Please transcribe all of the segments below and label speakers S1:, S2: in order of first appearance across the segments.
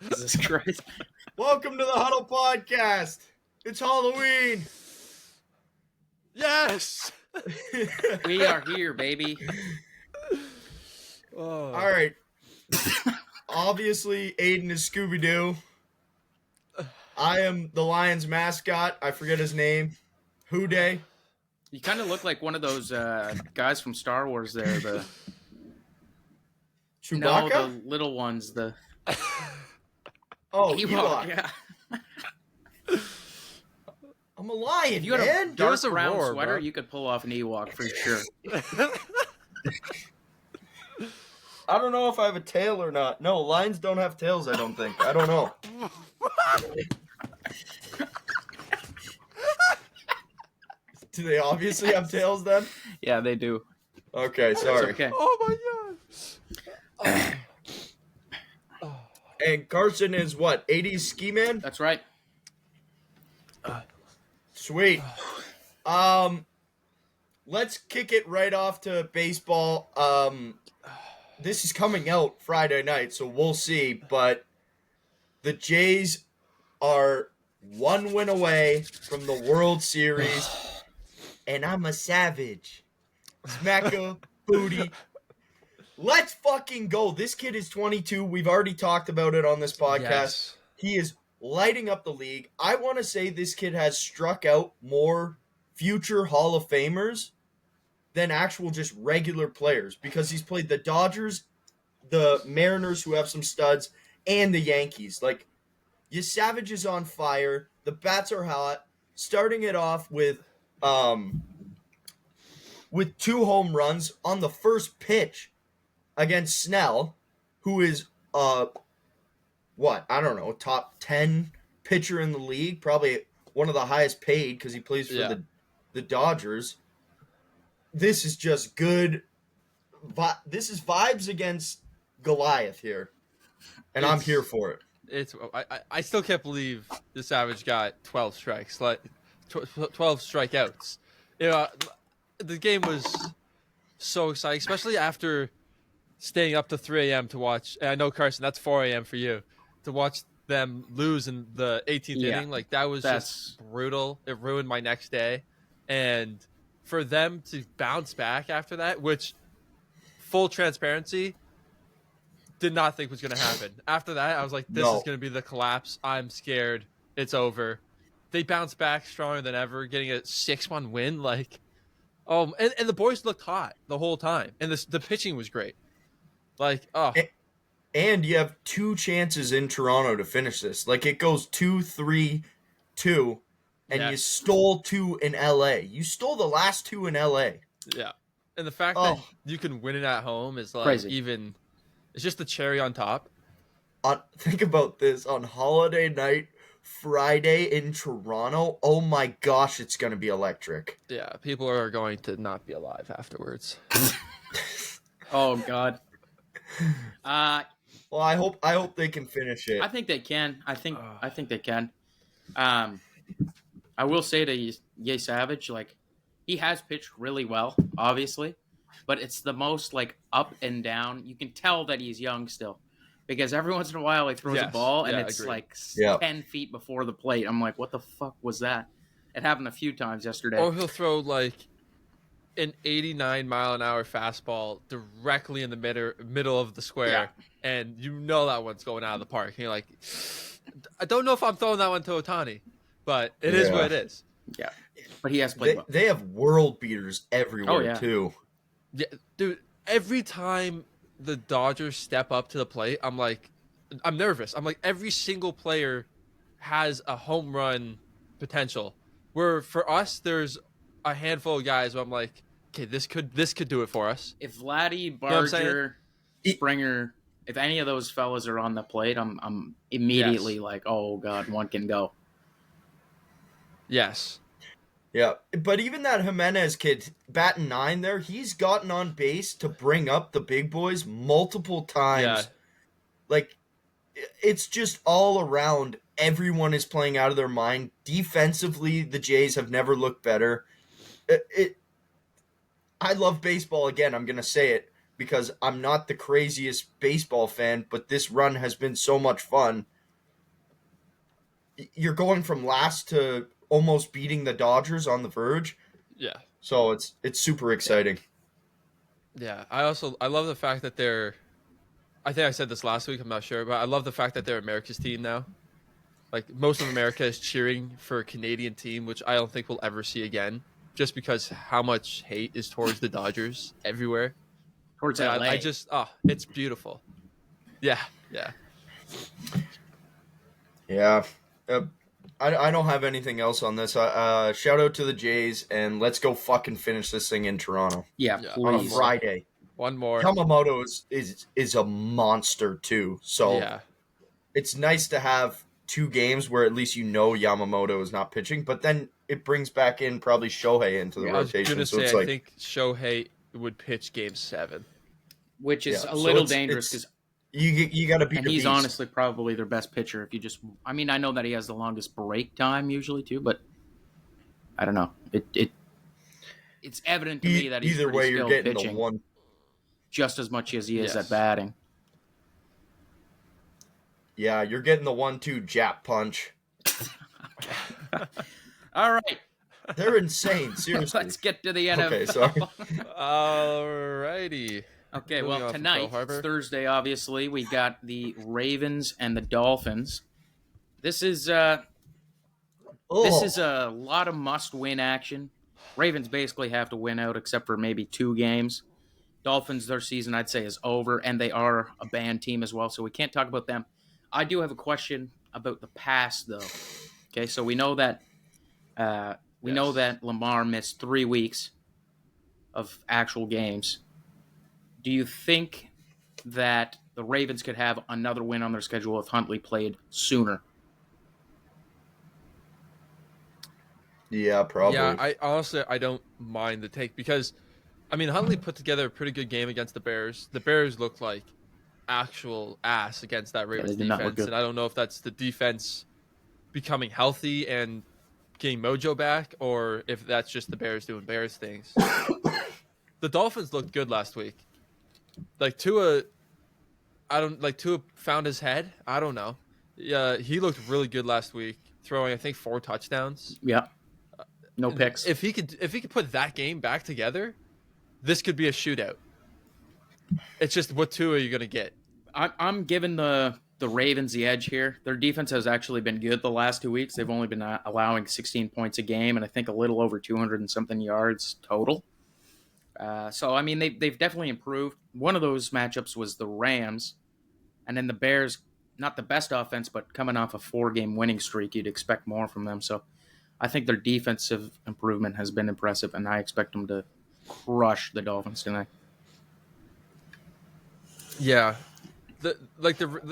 S1: Jesus Christ.
S2: Welcome to the Huddle Podcast. It's Halloween.
S3: Yes.
S1: We are here, baby.
S3: Oh.
S2: All right. Obviously, Aiden is Scooby-Doo. I am the Lions mascot. I forget his name. Who Day?
S1: You kind of look like one of those guys from Star Wars there. The
S2: Chewbacca?
S1: No, the little ones. The
S2: Oh,
S1: Ewok.
S2: Ewok.
S1: Yeah.
S2: I'm a lion,
S1: If you had
S2: man.
S1: a dark
S3: us a
S1: brown
S3: roar,
S1: sweater,
S3: bro.
S1: you could pull off an Ewok for sure.
S2: I don't know if I have a tail or not. No, lions don't have tails, I don't think. I don't know. Do they obviously have tails then?
S1: Yeah, they do.
S2: Okay,
S1: It's
S2: sorry.
S1: okay.
S3: Oh my god.
S2: And Carson is what? 80s ski man?
S1: That's right.
S2: Sweet. Let's kick it right off to baseball. This is coming out Friday night, so we'll see. But the Jays are one win away from the World Series, and I'm a savage. Smack a booty. Let's fucking go. This kid is 22. We've already talked about it on this podcast.
S3: Yes.
S2: He is lighting up the league. I want to say this kid has struck out more future Hall of Famers than actual just regular players because he's played the Dodgers, the Mariners, who have some studs, and the Yankees. Like, your Savage is on fire. The bats are hot. Starting it off with 2 home runs on the first pitch against Snell, who is I don't know, top 10 pitcher in the league, probably one of the highest paid because he plays for the Dodgers. This is just good. This is vibes against Goliath here, and I'm here for it.
S3: I still can't believe the Savage got 12 strikes, like 12 strikeouts. You know, the game was so exciting, especially after staying up to 3 a.m. to watch. And I know, Carson, that's 4 a.m. for you, to watch them lose in the 18th inning. Like, that was just brutal. It ruined my next day. And for them to bounce back after that, which, full transparency, did not think was going to happen. After that, I was like, this is going to be the collapse. I'm scared. It's over. They bounced back stronger than ever, getting a 6-1 win. Like, and the boys looked hot the whole time. And the pitching was great. Like,
S2: And you have 2 chances in Toronto to finish this. Like, it goes 2-3-2, and you stole 2 in LA. You stole the last 2 in LA.
S3: Yeah. And the fact that you can win it at home is like
S1: crazy.
S3: It's just the cherry on top.
S2: Think about this. On holiday night, Friday in Toronto, oh my gosh, it's going to be electric.
S3: Yeah, people are going to not be alive afterwards.
S1: Oh God.
S2: Well, I hope they can finish it.
S1: I think they can. I think they can. I will say to Ye Savage, like, he has pitched really well, obviously, but it's the most like up and down. You can tell that he's young still, because every once in a while he throws a ball and it's
S3: agreed.
S1: like 10 feet before the plate. I'm like, what the fuck was that? It happened a few times yesterday.
S3: Or he'll throw like an 89-mile-an-hour fastball directly in the middle of the square, and you know that one's going out of the park. And you're like, I don't know if I'm throwing that one to Ohtani, but it is what it is.
S1: Yeah, but he has played well.
S2: They have world beaters everywhere, too.
S3: Yeah, dude, every time the Dodgers step up to the plate, I'm nervous. I'm like, every single player has a home run potential. Where for us, there's a handful of guys where I'm like, okay, this could do it for us.
S1: If Vladdy, Barger, Springer, if any of those fellas are on the plate, I'm immediately like, oh God, one can go.
S3: Yes.
S2: Yeah, but even that Jimenez kid, batting 9 there, he's gotten on base to bring up the big boys multiple times.
S3: Yeah.
S2: Like, it's just all around. Everyone is playing out of their mind. Defensively, the Jays have never looked better. I love baseball again. I'm going to say it. because I'm not the craziest baseball fan, but this run has been so much fun. you're going from last to almost beating the Dodgers on the verge.
S3: Yeah.
S2: So it's super exciting.
S3: Yeah. I love the fact that they're. I think I said this last week. I'm not sure, but I love the fact that they're America's team now. Like most of America is cheering for a Canadian team, which I don't think we'll ever see again, just because how much hate is towards the Dodgers everywhere.
S1: Towards
S3: Like
S1: LA.
S3: I just it's beautiful. Yeah, yeah.
S2: Yeah. I don't have anything else on this. Shout out to the Jays, and let's go fucking finish this thing in Toronto
S1: Yeah,
S3: Yeah.
S2: on a
S1: please.
S2: Friday.
S3: One more.
S2: Yamamoto is a monster too. So
S3: Yeah.
S2: it's nice to have two games where at least Yamamoto is not pitching, but then it brings back in probably Shohei into the
S3: I was
S2: rotation.
S3: gonna
S2: So
S3: say
S2: it's
S3: I
S2: like
S3: think Shohei would pitch Game 7.
S1: Which is
S2: yeah,
S1: a
S2: so
S1: little
S2: it's-
S1: dangerous
S2: it's-
S1: because
S2: you got to beat
S1: and
S2: your
S1: he's
S2: beast.
S1: honestly probably their best pitcher. If you just, I mean, I know that he has the longest break time usually too, but I don't know. It's evident to me that he's
S2: Either
S1: pretty
S2: way, you're
S1: skilled
S2: getting
S1: pitching
S2: the one.
S1: just as much as he is at
S3: Yes.
S1: batting.
S2: Yeah, you're getting the 1-2 Jap punch.
S1: All right,
S2: They're insane. Seriously.
S1: let's get to the NFL.
S2: Okay, sorry.
S3: Alrighty.
S1: Okay,
S3: Moving
S1: well,
S3: on from
S1: tonight,
S3: Pearl Harbor.
S1: it's Thursday, obviously. We got the Ravens and the Dolphins. This is a lot of must-win action. Ravens basically have to win out except for maybe 2 games. Dolphins, their season, I'd say, is over, and they are a banned team as well, so we can't talk about them. I do have a question about the past, though. Okay, so we know that Lamar missed 3 weeks of actual games. Do you think that the Ravens could have another win on their schedule if Huntley played sooner?
S2: Yeah, probably.
S3: Yeah, I honestly I don't mind the take because I mean Huntley put together a pretty good game against the Bears. The Bears looked like actual ass against that Ravens
S1: they did not look
S3: defense,
S1: good.
S3: and I don't know if that's the defense becoming healthy and getting mojo back, or if that's just the Bears doing Bears things. The Dolphins looked good last week. Like Tua found his head. I don't know. Yeah, he looked really good last week, throwing I think 4 touchdowns.
S1: Yeah. No
S3: And
S1: picks.
S3: If he could put that game back together, this could be a shootout. It's just what 2 are you gonna get?
S1: I'm giving the Ravens the edge here. Their defense has actually been good the last 2 weeks. They've only been allowing 16 points a game, and I think a little over 200 and something yards total. So I mean, they've definitely improved. One of those matchups was the Rams, and then the Bears. Not the best offense, but coming off a 4-game winning streak, you'd expect more from them. So I think their defensive improvement has been impressive, and I expect them to crush the Dolphins tonight.
S3: Yeah,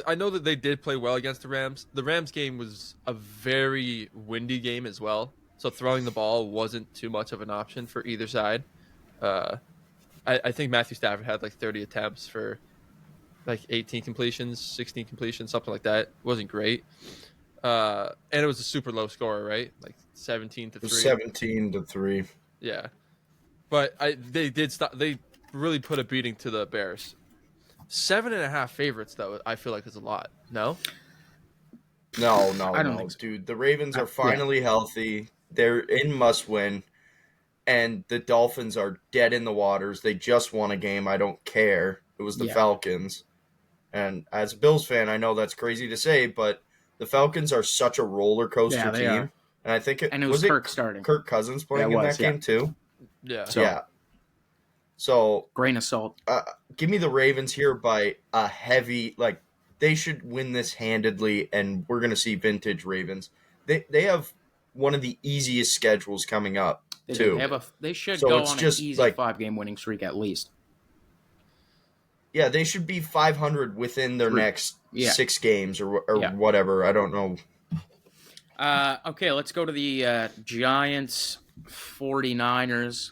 S3: I know that they did play well against the Rams. The Rams game was a very windy game as well, so throwing the ball wasn't too much of an option for either side. I think Matthew Stafford had like 30 attempts for like 18 completions, 16 completions, something like that. It wasn't great. And it was a super low score, right? Like 17-3.
S2: 17-3.
S3: Yeah. But they did stop. They really put a beating to the Bears. 7.5 favorites, though, I feel like is a lot. No?
S2: No,
S1: I don't think so.
S2: dude. The Ravens are finally healthy. They're in must win. And the Dolphins are dead in the waters. They just won a game. I don't care. It was the Falcons. And as a Bills fan, I know that's crazy to say, but the Falcons are such a roller coaster
S1: they
S2: team.
S1: are.
S2: And I think
S1: And it was Kirk starting.
S2: Kirk Cousins playing in that game too?
S3: Yeah.
S2: So
S1: Grain of salt.
S2: give me the Ravens here by a heavy, like, they should win this handedly, and we're going to see vintage Ravens. They have one of the easiest schedules coming up, too.
S1: They should
S2: So
S1: go
S2: it's
S1: on an
S2: just,
S1: easy
S2: like-
S1: 5-game winning streak at least.
S2: Yeah, they should be 500 within their next 6 games or whatever. I don't know.
S1: Okay, let's go to the Giants 49ers.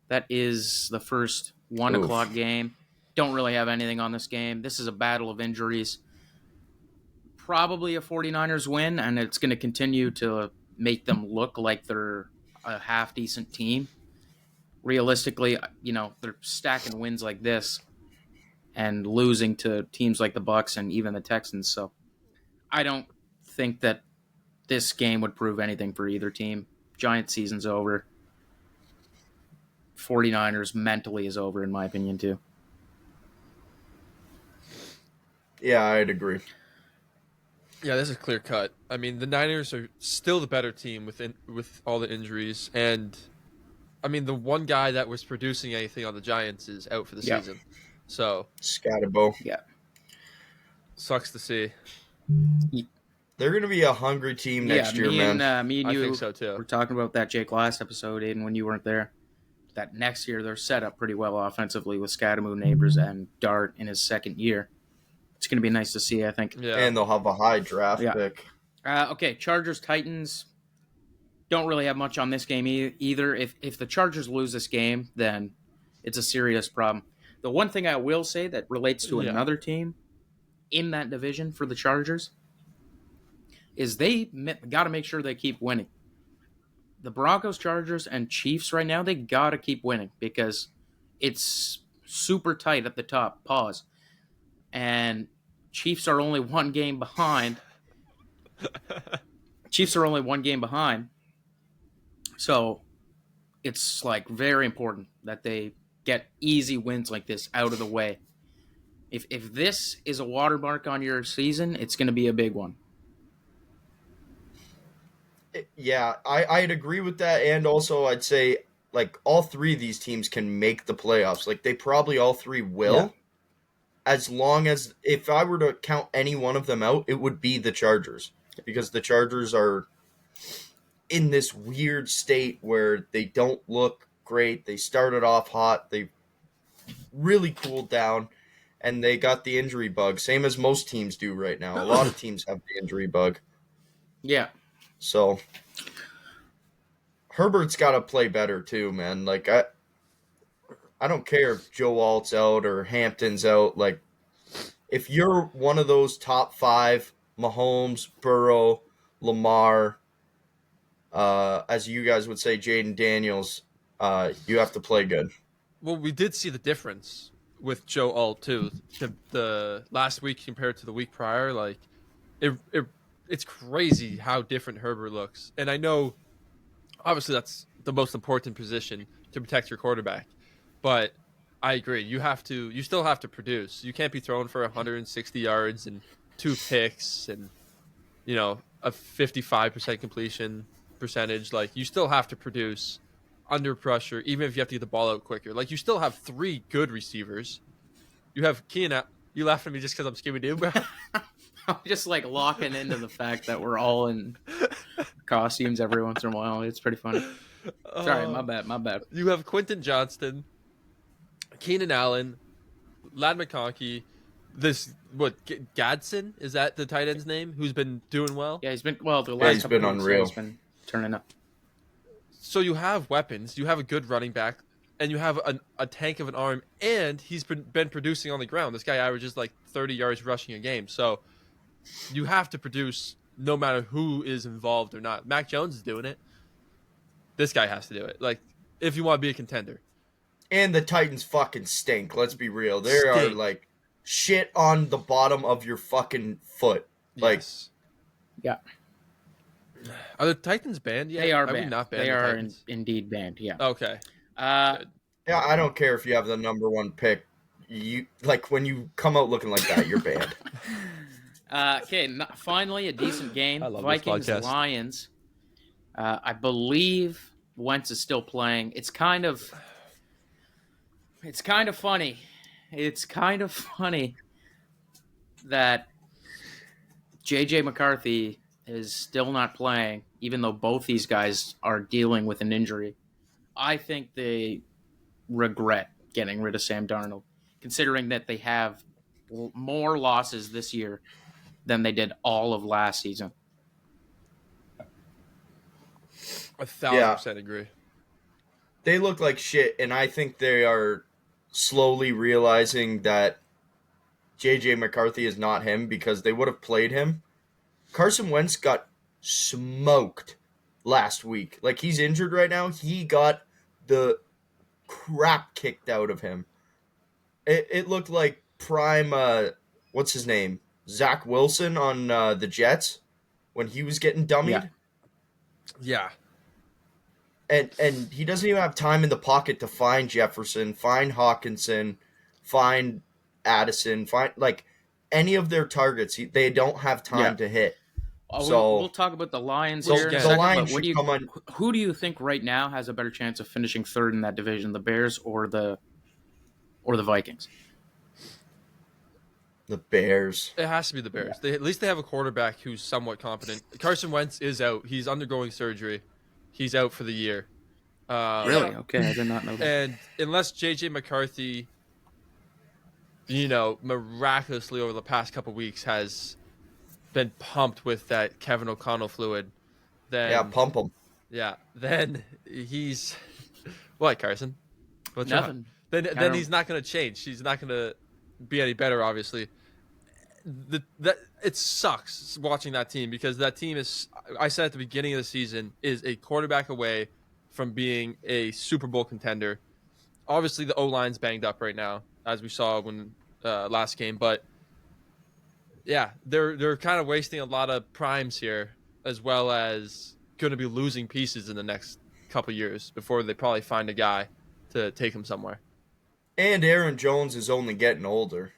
S1: That is the first 1 o'clock game. Don't really have anything on this game. This is a battle of injuries. Probably a 49ers win, and it's going to continue to make them look like they're a half-decent team. Realistically, they're stacking wins like this and losing to teams like the Bucs and even the Texans. So I don't think that this game would prove anything for either team. Giants season's over. 49ers mentally is over, in my opinion, too.
S2: Yeah, I'd agree.
S3: Yeah, this is clear cut. I mean, the Niners are still the better team with all the injuries, and I mean, the one guy that was producing anything on the Giants is out for the season. So
S2: Scatterbo.
S1: Yeah.
S3: Sucks to see.
S2: They're going to be a hungry team next year, man.
S1: Me and
S3: I
S1: you
S3: think so too.
S1: were talking about that Jake last episode, Aiden, when you weren't there. That next year they're set up pretty well offensively with Scattermoo, Neighbors, and Dart in his second year. It's going to be nice to see, I think.
S3: Yeah.
S2: And they'll have a high draft pick.
S1: Okay, Chargers, Titans. Don't really have much on this game either. If the Chargers lose this game, then it's a serious problem. The one thing I will say that relates to another team in that division for the Chargers is they got to make sure they keep winning. The Broncos, Chargers, and Chiefs right now, they got to keep winning because it's super tight at the top. Pause. And Chiefs are only one game behind. So it's like very important that they get easy wins like this out of the way. If this is a watermark on your season, it's going to be a big one.
S2: Yeah, I'd agree with that. And also, I'd say, like, all three of these teams can make the playoffs. Like, they probably all three will. Yeah. As long as, if I were to count any one of them out, it would be the Chargers. Because the Chargers are in this weird state where they don't look great. They started off hot. They really cooled down. And they got the injury bug, same as most teams do right now. A lot of teams have the injury bug.
S1: Yeah.
S2: So Herbert's got to play better too, man. Like I don't care if Joe Alt's out or Hampton's out. Like if you're one of those top five, Mahomes, Burrow, Lamar, as you guys would say, Jaden Daniels, you have to play good.
S3: Well, we did see the difference with Joe Alt too. The last week compared to the week prior, like it's crazy how different Herbert looks. And I know, obviously, that's the most important position to protect your quarterback. But I agree. You still have to produce. You can't be throwing for 160 yards and 2 picks and, a 55% completion percentage. Like, you still have to produce under pressure, even if you have to get the ball out quicker. Like, you still have 3 good receivers. You have Keenan. You laugh at me just because I'm Scooby-Doo, bro?
S1: I'm just like locking into the fact that we're all in costumes every once in a while. It's pretty funny. Sorry, my bad.
S3: You have Quentin Johnston, Keenan Allen, Ladd McConkey, Gadsden? Is that the tight end's name? Who's been doing well?
S1: Yeah, he's been
S2: unreal.
S1: He's been turning up.
S3: So you have weapons, you have a good running back, and you have a tank of an arm, and he's been producing on the ground. This guy averages like 30 yards rushing a game. So you have to produce no matter who is involved or not. Mac Jones is doing it. This guy has to do it. Like, if you want to be a contender.
S2: And the Titans fucking stink. Let's be real. They are like shit on the bottom of your fucking foot. Like,
S3: yes.
S1: Yeah.
S3: Are the Titans banned yet?
S1: They are banned.
S3: We not banned
S1: they are
S3: Titans?
S1: indeed banned. Yeah.
S3: Okay.
S2: Yeah, I don't care if you have the number 1 pick. You like when you come out looking like that, you're banned.
S1: Okay, finally a decent game.
S3: I love
S1: Vikings Lions. I believe Wentz is still playing. It's kind of funny. It's kind of funny that JJ McCarthy is still not playing, even though both these guys are dealing with an injury. I think they regret getting rid of Sam Darnold, considering that they have more losses this year than they did all of last season.
S3: 1,000% agree.
S2: They look like shit, and I think they are slowly realizing that J.J. McCarthy is not him because they would have played him. Carson Wentz got smoked last week. Like, he's injured right now. He got the crap kicked out of him. It looked like prime, what's his name? Zach Wilson on the Jets when he was getting dummied.
S3: Yeah.
S2: And he doesn't even have time in the pocket to find Jefferson, find Hawkinson, find Addison, find like any of their targets. They don't have time to hit.
S1: We'll talk about the Lions here in a
S2: the
S1: second.
S2: Lions
S1: But
S2: should come on.
S1: who do you think right now has a better chance of finishing third in that division, the Bears or the Vikings?
S2: The Bears.
S3: It has to be the Bears. At least they have a quarterback who's somewhat competent. Carson Wentz is out. He's undergoing surgery. He's out for the year.
S1: Really? Okay, I did not know that.
S3: And unless J.J. McCarthy, miraculously over the past couple weeks has been pumped with that Kevin O'Connell fluid, then
S2: pump him.
S3: Yeah, then he's what, Carson? What's
S1: Nothing.
S3: Wrong? Then he's not going to change. He's not going to be any better, obviously. It sucks watching that team because that team is, I said at the beginning of the season, is a quarterback away from being a Super Bowl contender. Obviously, the O-line's banged up right now, as we saw when last game. But yeah, they're kind of wasting a lot of primes here, as well as going to be losing pieces in the next couple years before they probably find a guy to take them somewhere.
S2: And Aaron Jones is only getting older.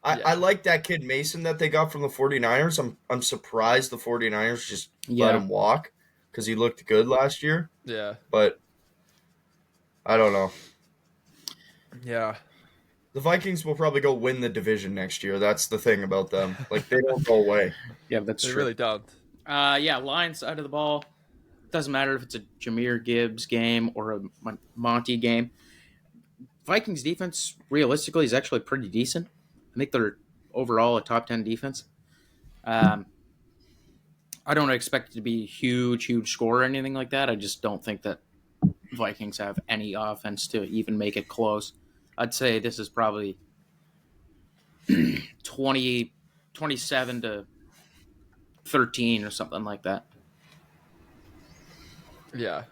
S2: I like that kid Mason that they got from the 49ers. I'm surprised the 49ers just let him walk because he looked good last year.
S3: Yeah.
S2: But I don't know.
S3: Yeah.
S2: The Vikings will probably go win the division next year. That's the thing about them. Like, they don't go away.
S1: Yeah, that's
S3: true.
S1: They
S3: really don't.
S1: Lions side of the ball. Doesn't matter if it's a Jahmyr Gibbs game or a Monty game. Vikings defense, realistically, is actually pretty decent. I think they're overall a top 10 defense. I don't expect it to be huge score or anything like that. I just don't think that Vikings have any offense to even make it close. I'd say this is probably 27 to 13 or something like that.
S3: Yeah.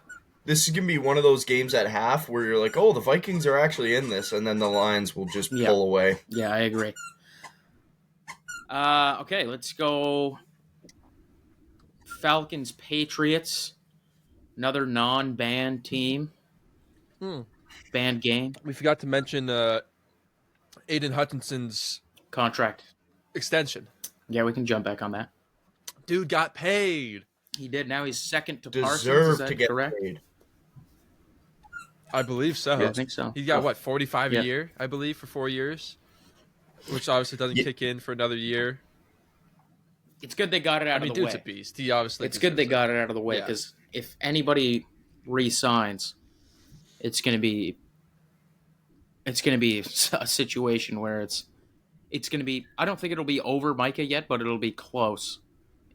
S2: This is going to be one of those games at half where you're like, oh, the Vikings are actually in this, and then the Lions will just pull away.
S1: Yeah, I agree. Okay, let's go Falcons Patriots. Another non-banned team. Banned game.
S3: We forgot to mention Aiden Hutchinson's
S1: contract
S3: extension.
S1: Yeah, we can jump back on that.
S3: Dude got paid.
S1: He did. Now he's second to
S2: Deserved
S1: Parsons. Is that
S2: to get
S1: correct?
S2: paid.
S3: I believe so.
S1: Yeah, I think so.
S3: He's got, 45 a year, I believe, for 4 years, which obviously doesn't kick in for another year.
S1: It's good they got it out of the way.
S3: Dude's a beast. He obviously
S1: It's good they got it out of the way because if anybody re-signs, it's going to be a situation where it's going to be. I don't think it'll be over Micah yet, but it'll be close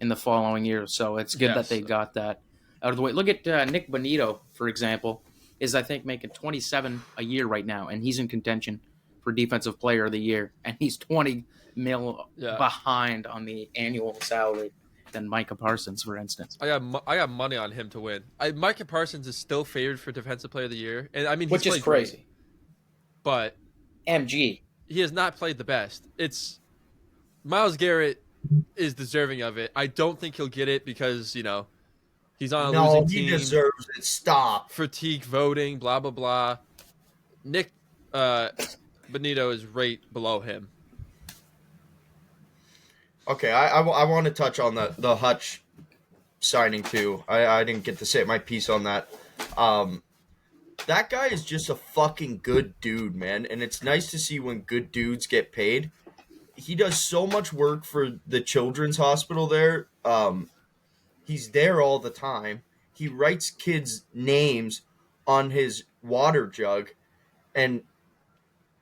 S1: in the following year. So it's good that they got that out of the way. Look at Nick Bonito, for example, is I think making $27 a year right now, and he's in contention for Defensive Player of the Year, and he's $20 million behind on the annual salary than Micah Parsons, for instance.
S3: I got money on him to win. Micah Parsons is still favored for Defensive Player of the Year, and I mean,
S1: which is crazy.
S3: Great, but
S1: MG,
S3: he has not played the best. It's Myles Garrett is deserving of it. I don't think he'll get it because he's on a losing team.
S2: No, he deserves it. Stop.
S3: Fatigue voting, blah blah blah. Nick Bonito is right below him.
S2: Okay, I want to touch on the Hutch signing too. I didn't get to say my piece on that. That guy is just a fucking good dude, man, and it's nice to see when good dudes get paid. He does so much work for the children's hospital there. He's there all the time. He writes kids' names on his water jug, and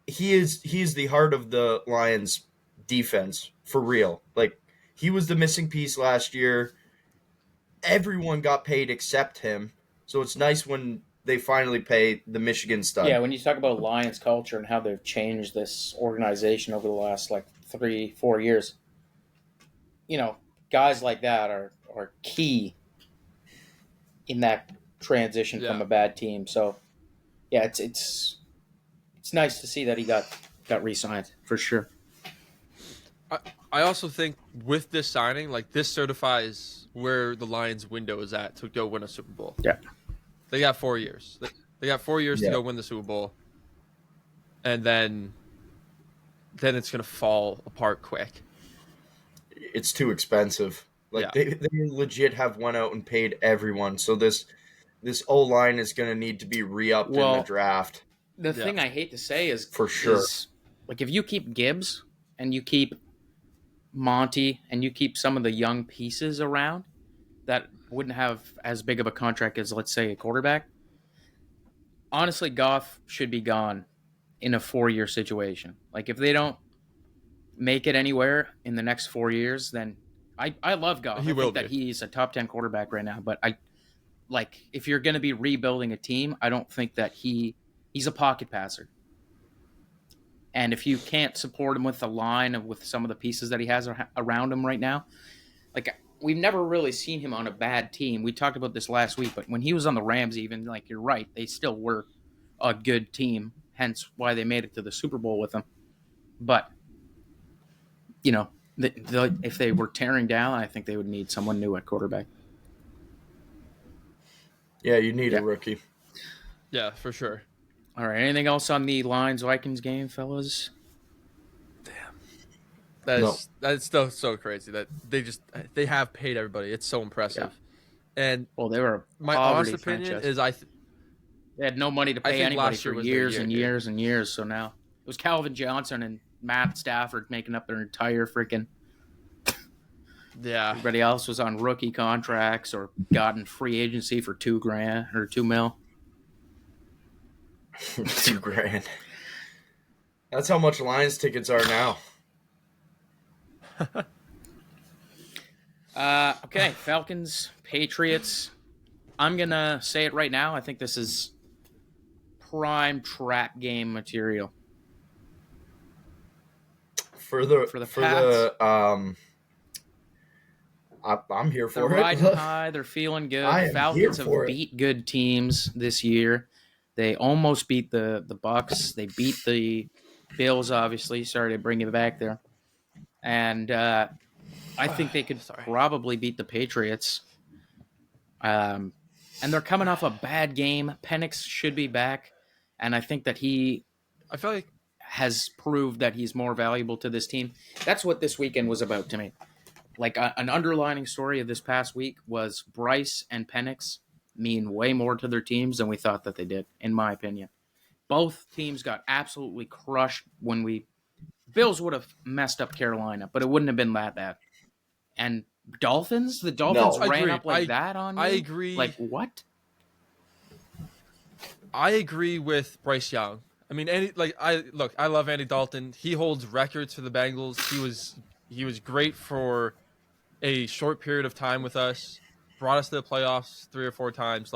S2: he is the heart of the Lions' defense for real. Like, he was the missing piece last year. Everyone got paid except him, so it's nice when they finally pay the Michigan stud.
S1: Yeah, when you talk about Lions culture and how they've changed this organization over the last 3-4 years, guys like that are key in that transition from a bad team. So, yeah, it's nice to see that he got re-signed for sure.
S3: I also think with this signing, like this certifies where the Lions' window is at to go win a Super Bowl.
S1: Yeah.
S3: They got 4 years. They got 4 years to
S2: Yeah.
S3: go win the Super Bowl, and then it's gonna fall apart quick.
S2: It's too expensive. Like
S3: Yeah.
S2: they legit have went out and paid everyone. So this O line is going to need to be re-upped in the
S1: Well,
S2: draft
S1: the
S3: Yeah.
S1: thing I hate to say is
S2: for sure.
S1: like if you keep Gibbs and you keep Monty and you keep some of the young pieces around that wouldn't have as big of a contract as, let's say, a quarterback. Honestly, Goff should be gone in a 4-year situation. Like if they don't make it anywhere in the next 4 years, then I love Goff.
S3: He
S1: I
S3: will
S1: think that
S3: be.
S1: he's a top 10 quarterback right now. But I like if you're going to be rebuilding a team, I don't think that he's a pocket passer. And if you can't support him with the line and with some of the pieces that he has around him right now, like we've never really seen him on a bad team. We talked about this last week, but when he was on the Rams, even like you're right, they still were a good team. Hence why they made it to the Super Bowl with him. But you know, if they were tearing down, I think they would need someone new at quarterback.
S2: Yeah, you need
S1: Yeah.
S2: a rookie.
S3: Yeah, for sure.
S1: All right. Anything else on the Lions Vikings game, fellas?
S3: That's still so crazy that they have paid everybody. It's so impressive. And
S1: Well, they were a
S3: my honest
S1: poverty
S3: opinion
S1: franchise.
S3: is
S1: They had no money to
S3: I
S1: pay
S3: think
S1: anybody
S3: last year
S1: for
S3: was their
S1: years
S3: year,
S1: and
S3: dude.
S1: years and years. So now it was Calvin Johnson and Matt Stafford making up their entire freaking.
S3: Yeah.
S1: Everybody else was on rookie contracts or gotten free agency for $2,000 or $2 million.
S2: $2,000. That's how much Lions tickets are now.
S1: Okay, Falcons, Patriots. I'm gonna say it right now. I think this is prime trap game material
S2: For the
S1: Pats.
S2: I'm here
S1: They're
S2: for
S1: riding
S2: it.
S1: high. They're feeling good.
S2: I am
S1: Falcons
S2: here
S1: have
S2: for it.
S1: beat good teams this year. They almost beat the Bucks. They beat the Bills. Obviously, sorry to bring you back there. And I think they could probably beat the Patriots. And they're coming off a bad game. Penix should be back, and I think that he
S3: I feel like
S1: has proved that he's more valuable to this team. That's what this weekend was about to me. Like an underlining story of this past week was Bryce and Penix mean way more to their teams than we thought that they did, in my opinion. Both teams got absolutely crushed when Bills would have messed up Carolina, but it wouldn't have been that bad. And the Dolphins
S2: No.
S1: ran
S3: Agreed.
S1: up like that on you?
S3: I agree.
S1: Like what?
S3: I agree with Bryce Young. I mean, I love Andy Dalton. He holds records for the Bengals. He was great for a short period of time with us. Brought us to the playoffs 3 or 4 times.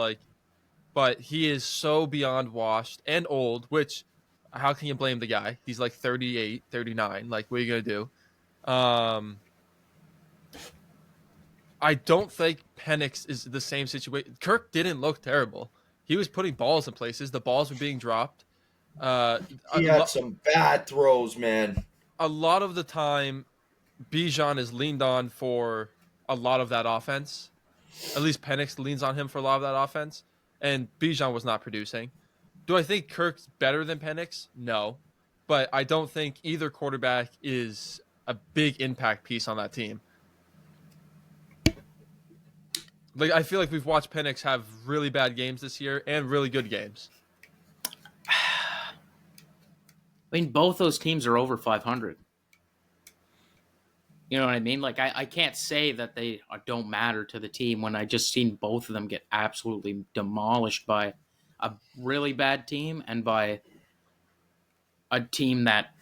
S3: But he is so beyond washed and old. Which, how can you blame the guy? He's like 38, 39. Like, what are you gonna do? I don't think Penix is the same situation. Kirk didn't look terrible. He was putting balls in places. The balls were being dropped.
S2: He had some bad throws, man.
S3: A lot of the time, Bijan is leaned on for a lot of that offense. At least Penix leans on him for a lot of that offense. And Bijan was not producing. Do I think Kirk's better than Penix? No. But I don't think either quarterback is a big impact piece on that team. Like, I feel like we've watched Penix have really bad games this year and really good games.
S1: I mean, both those teams are over 500. You know what I mean? Like, I can't say that they don't matter to the team when I just seen both of them get absolutely demolished by a really bad team and by a team that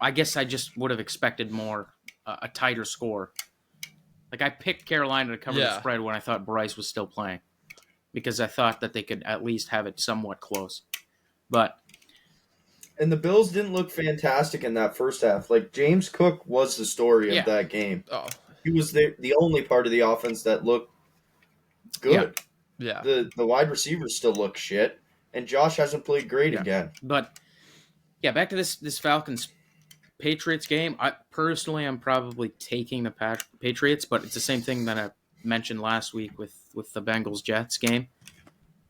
S1: I guess I just would have expected more, a tighter score. Like, I picked Carolina to cover the spread when I thought Bryce was still playing because I thought that they could at least have it somewhat close.
S2: And the Bills didn't look fantastic in that first half. Like, James Cook was the story of that game.
S3: Oh,
S2: he was the only part of the offense that looked good.
S3: Yeah.
S2: The wide receivers still look shit, and Josh hasn't played great again.
S1: But yeah, back to this Falcons Patriots game, I personally am probably taking the Patriots, but it's the same thing that I mentioned last week with the Bengals Jets game.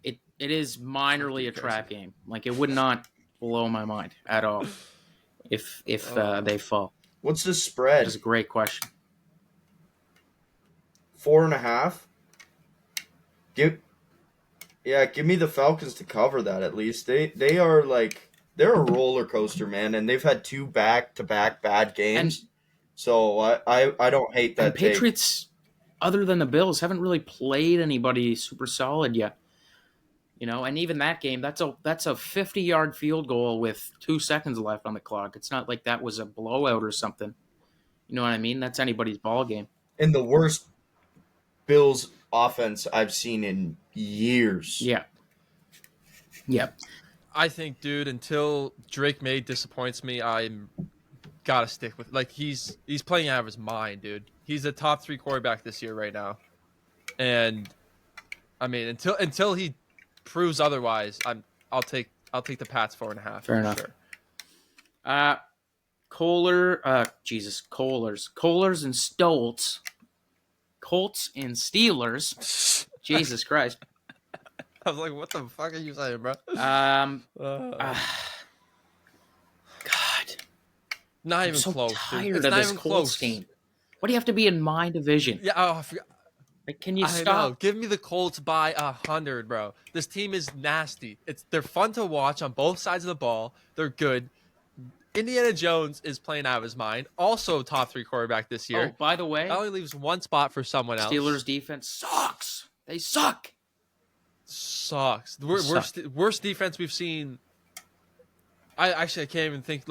S1: It is minorly a trap game. Like it would not blow my mind at all if they fall.
S2: What's the
S1: That
S2: spread?
S1: is a great question.
S2: 4.5. Give me the Falcons to cover that at least. They are like they're a roller coaster, man, and they've had 2 back-to-back bad games. So I don't hate that.
S1: And Patriots, other than the Bills, haven't really played anybody super solid yet. And even that game, that's a 50-yard field goal with 2 seconds left on the clock. It's not like that was a blowout or something. You know what I mean? That's anybody's ball game.
S2: And the worst Bills offense I've seen in years.
S1: Yeah. Yeah.
S3: I think, dude, until Drake May disappoints me, I'm gotta stick with he's playing out of his mind, dude. He's a top 3 quarterback this year right now, and I mean until he proves otherwise, I'll take the Pats 4.5.
S1: Fair enough. Sure. Kohlers and Stoltz, Colts and Steelers. Jesus Christ.
S3: I was like, what the fuck are you saying, bro?
S1: God.
S3: Not even
S1: so
S3: close.
S1: Tired
S3: dude.
S1: of this Colts team. Why do you have to be in my division?
S3: Yeah, I forgot.
S1: Like, can you
S3: I
S1: stop?
S3: know. Give me the Colts by 100, bro. This team is nasty. They're fun to watch on both sides of the ball. They're good. Indiana Jones is playing out of his mind. Also top 3 quarterback this year.
S1: Oh, by the way,
S3: that only leaves one spot for someone else.
S1: Steelers defense sucks. They suck.
S3: Sucks. Worst defense we've seen. I can't even think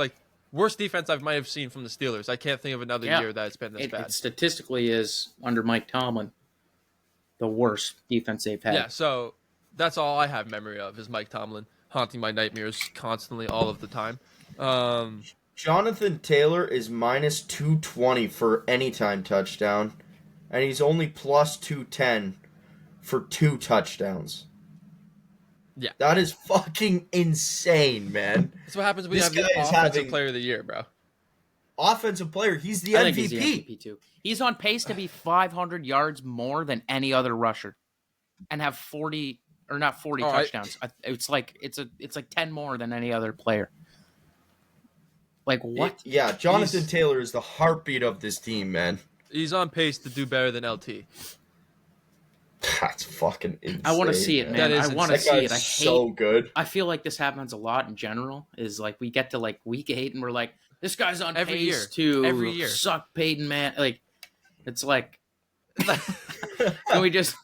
S3: worst defense I might have seen from the Steelers. I can't think of another year that it's been this bad.
S1: It statistically is under Mike Tomlin the worst defense they've had.
S3: Yeah, so that's all I have memory of is Mike Tomlin haunting my nightmares constantly all of the time.
S2: Jonathan Taylor is minus 220 for anytime touchdown, and he's only plus 210 for 2 touchdowns.
S3: Yeah.
S2: That is fucking insane, man.
S3: That's what happens when you have the offensive player of the year, bro.
S2: Offensive player. He's the MVP.
S1: Think he's the MVP too. He's on pace to be 500 yards more than any other rusher and have 40 or not 40 touchdowns. It's like 10 more than any other player. Like what?
S2: Yeah, Jonathan Taylor is the heartbeat of this team, man.
S3: He's on pace to do better than LT.
S2: That's fucking insane.
S1: I want to see it, man. I want to see it.
S2: So good.
S1: I feel like this happens a lot in general. Is like we get to like week 8 and we're like, this guy's on pace to
S3: every year
S1: suck Peyton Man. Like it's like, can we just?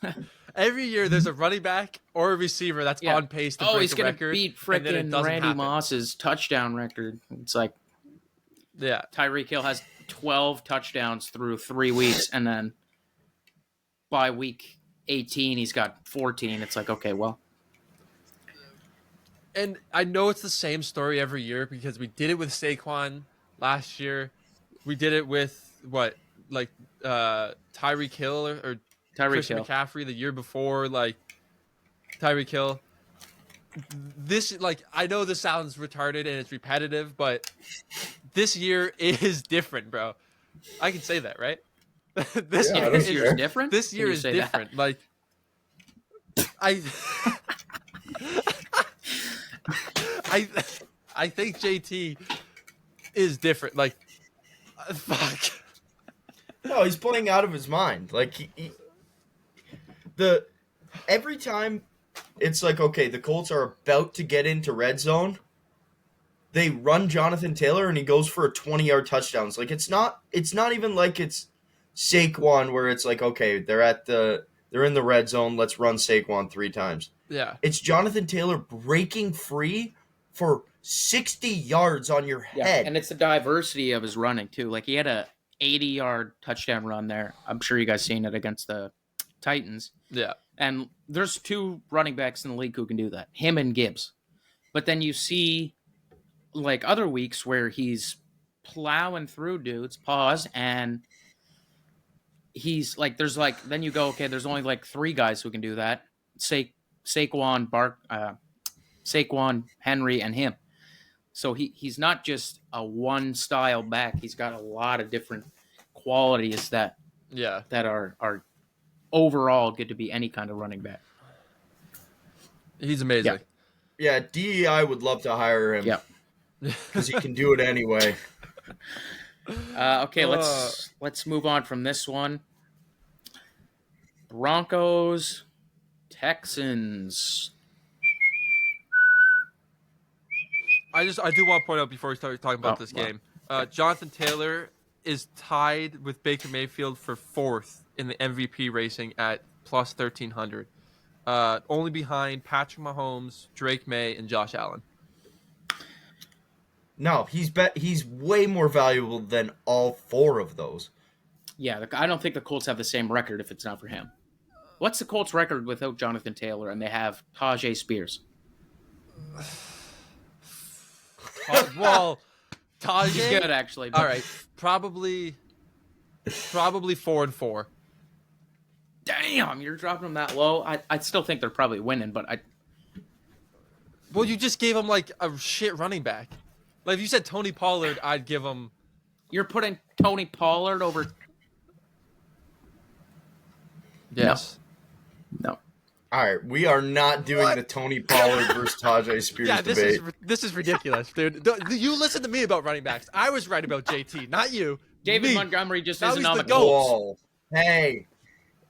S3: Every year there's a running back or a receiver that's on pace to break
S1: he's
S3: gonna
S1: beat frickin' Randy Moss's touchdown record. It's like, Tyreek Hill has 12 touchdowns through 3 weeks, and then by week 18 he's got 14. It's like, okay, well.
S3: And I know it's the same story every year because we did it with Saquon last year. We did it with Tyreek Hill or Christian McCaffrey the year before, Tyreek Hill. This, I know this sounds retarded and it's repetitive, but this year is different, bro. I can say that, right? This year is
S1: different.
S3: This year is different.
S1: That?
S3: I think JT is different. Fuck.
S2: No, he's playing out of his mind. Every time it's like, okay, the Colts are about to get into red zone, they run Jonathan Taylor and he goes for a 20-yard touchdown. It's not even like it's Saquon where it's like, okay, they're in the red zone, let's run Saquon 3 times.
S3: Yeah.
S2: It's Jonathan Taylor breaking free for 60 yards on your head.
S1: And it's the diversity of his running too. Like he had a 80-yard touchdown run there. I'm sure you guys seen it against the Titans.
S3: Yeah.
S1: And there's 2 running backs in the league who can do that, him and Gibbs. But then you see other weeks where he's plowing through dudes, and he's then you go, okay, there's only 3 guys who can do that. Saquon, Henry, and him. So he's not just a one style back. He's got a lot of different qualities that are overall good to be any kind of running back.
S3: He's amazing.
S2: Yeah, DEI would love to hire him.
S1: Yeah.
S2: Because he can do it anyway.
S1: Okay, let's move on from this one. Broncos, Texans.
S3: I do want to point out before we start talking about this game, Jonathan Taylor is tied with Baker Mayfield for 4th in the MVP racing at plus 1,300, only behind Patrick Mahomes, Drake May, and Josh Allen.
S2: No, he's way more valuable than all 4 of those.
S1: Yeah, I don't think the Colts have the same record if it's not for him. What's the Colts' record without Jonathan Taylor? And they have Tajay Spears.
S3: Well, Tajay,
S1: he's good actually. But...
S3: All right, probably 4-4.
S1: Damn, you're dropping them that low. I still think they're probably winning, but
S3: Well, you just gave him like a shit running back. Like if you said Tony Pollard, I'd give him.
S1: You're putting Tony Pollard over.
S3: Yes.
S1: No.
S2: All right, we are not doing the Tony Pollard versus Tajay Spears debate.
S3: This is ridiculous, dude. You listen to me about running backs. I was right about JT, not you.
S1: David Montgomery just isn't on the
S2: Colts. Whoa. Hey.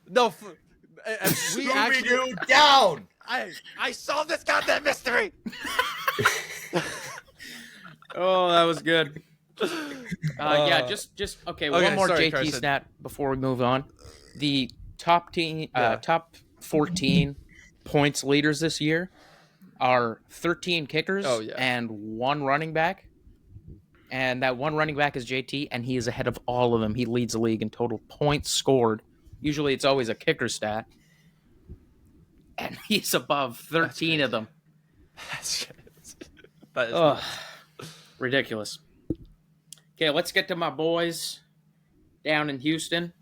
S3: No,
S2: we actually down.
S3: I solved this goddamn mystery.
S1: Oh, that was good. Yeah, just okay. One more
S3: sorry,
S1: JT
S3: Carson.
S1: stat before we move on. The top 14 points leaders this year are 13 kickers and 1 running back. And that 1 running back is JT, and he is ahead of all of them. He leads the league in total points scored. Usually it's always a kicker stat. And he's above 13 of them.
S3: That is
S1: ridiculous. Okay, let's get to my boys down in Houston.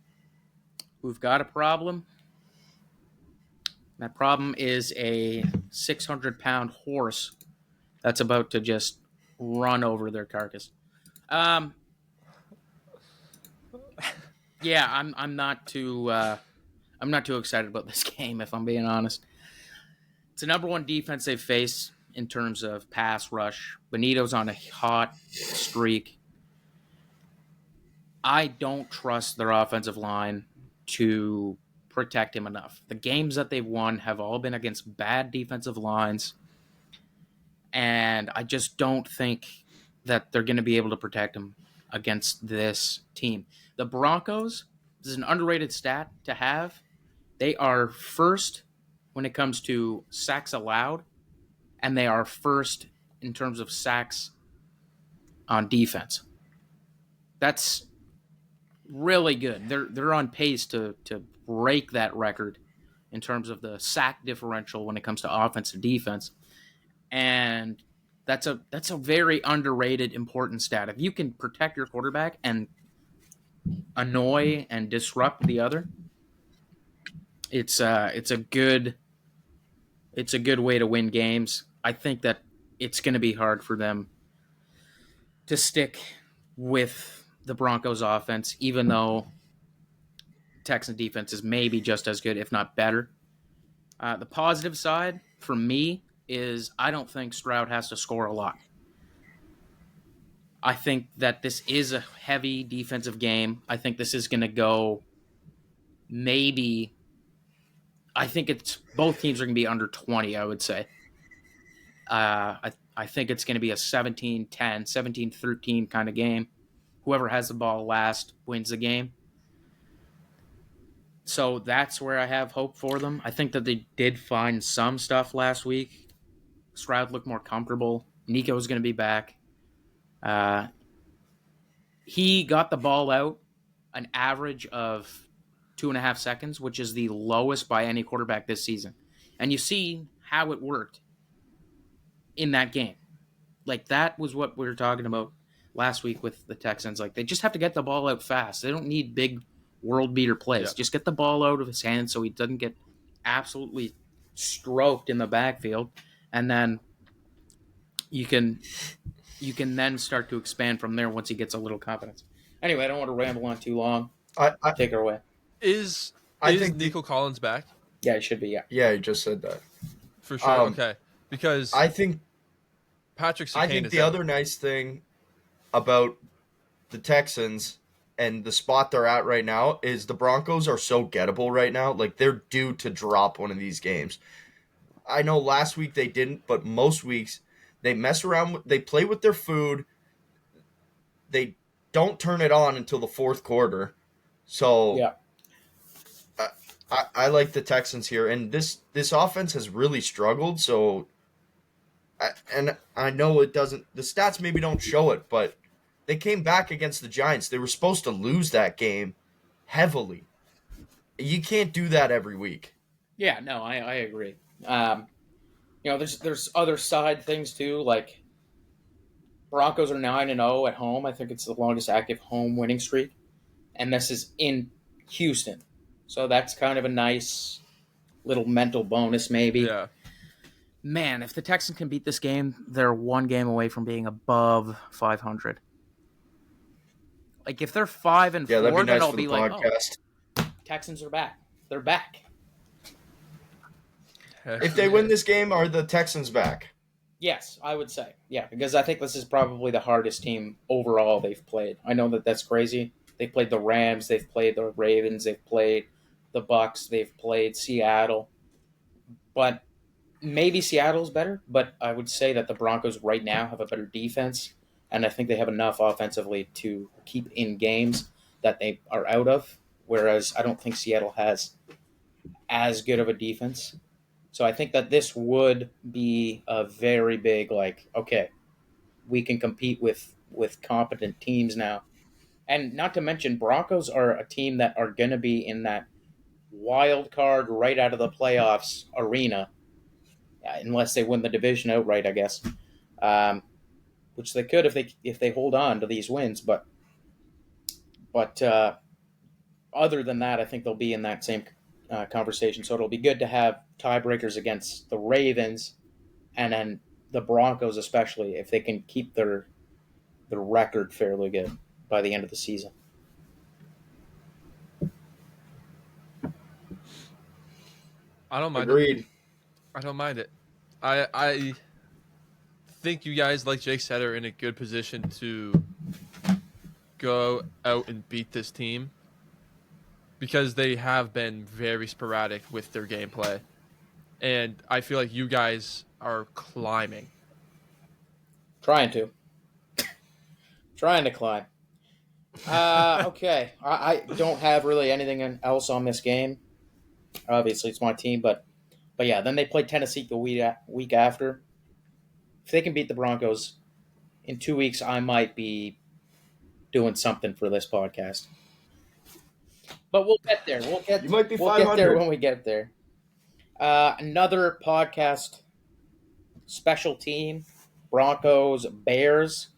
S1: We've got a problem. That problem is a 600-pound horse that's about to just run over their carcass. Yeah, I'm not too excited about this game, if I'm being honest. It's the number 1 defense they face in terms of pass rush. Benito's on a hot streak. I don't trust their offensive line to protect him enough. The games that they've won have all been against bad defensive lines, and I just don't think that they're going to be able to protect him against this team. The Broncos, this is an underrated stat to have. They are first when it comes to sacks allowed, and they are first in terms of sacks on defense. That's really good. They're on pace to break that record in terms of the sack differential when it comes to offense and defense. And that's a very underrated, important stat. If you can protect your quarterback and annoy and disrupt the other, it's a good way to win games. I think that it's going to be hard for them to stick with the Broncos offense, even though Texans defense is maybe just as good, if not better. The positive side for me is I don't think Stroud has to score a lot. I think that this is a heavy defensive game. I think this is going to go maybe... I think it's both teams are going to be under 20, I would say. I think it's going to be a 17-10, 17-13 kind of game. Whoever has the ball last wins the game. So that's where I have hope for them. I think that they did find some stuff last week. Stroud looked more comfortable. Nico's going to be back. He got the ball out an average of 2.5 seconds, which is the lowest by any quarterback this season. And you see how it worked in that game. Like, that was what we were talking about last week with the Texans. Like, they just have to get the ball out fast. They don't need big world beater plays. Yeah. Just get the ball out of his hands so he doesn't get absolutely stroked in the backfield. And then you can you can then start to expand from there once he gets a little confidence. Anyway, I don't want to ramble on too long.
S2: I
S1: Take her away.
S3: Is
S2: think
S3: Nico Collins back?
S1: Yeah, it should be. Yeah.
S2: Yeah, you just said that.
S3: For sure. Okay. Because
S2: I think
S3: Patrick Surtain is
S2: the
S3: out.
S2: other nice thing about the Texans and the spot they're at right now is the Broncos are so gettable right now. Like, they're due to drop one of these games. I know last week they didn't, but most weeks they mess around. They play with their food. They don't turn it on until the fourth quarter. So
S1: Yeah.
S2: I like the Texans here, and this offense has really struggled. So, and I know it doesn't. The stats maybe don't show it, but they came back against the Giants. They were supposed to lose that game heavily. You can't do that every week.
S1: Yeah. No, I agree. There's other side things too. Like Broncos are 9-0 at home. I think it's the longest active home winning streak, and this is in Houston. So that's kind of a nice little mental bonus, maybe.
S3: Yeah.
S1: Man, if the Texans can beat this game, they're one game away from being above 500. Like if they're 5-4,
S2: That'd be
S1: then
S2: nice
S1: I'll
S2: for
S1: be
S2: the
S1: like,
S2: podcast.
S1: oh, Texans are back. They're back.
S2: If they win this game, are the Texans back?
S1: Yes, I would say. Yeah, because I think this is probably the hardest team overall they've played. I know that that's crazy. They've played the Rams, they've played the Ravens, they've played the Bucks, they've played Seattle. But maybe Seattle's better, but I would say that the Broncos right now have a better defense, and I think they have enough offensively to keep in games that they are out of, whereas I don't think Seattle has as good of a defense. So I think that this would be a very big, like, okay, we can compete with competent teams now. And not to mention, Broncos are a team that are going to be in that wild card right out of the playoffs arena, unless they win the division outright, I guess. Which they could if they hold on to these wins, but other than that, I think they'll be in that same conversation. So it'll be good to have tiebreakers against the Ravens and then the Broncos, especially if they can keep their record fairly good by the end of the season.
S3: I don't mind
S2: Agreed.
S3: it. I don't mind it. I think you guys, like Jake said, are in a good position to go out and beat this team because they have been very sporadic with their gameplay. And I feel like you guys are climbing.
S1: Trying to climb. Okay. I don't have really anything else on this game. Obviously, it's my team, but yeah. Then they play Tennessee the week after. If they can beat the Broncos in 2 weeks, I might be doing something for this podcast. But we'll get there.
S2: You might be
S1: We'll
S2: 500.
S1: get there when we get there. Another podcast special team: Broncos Bears.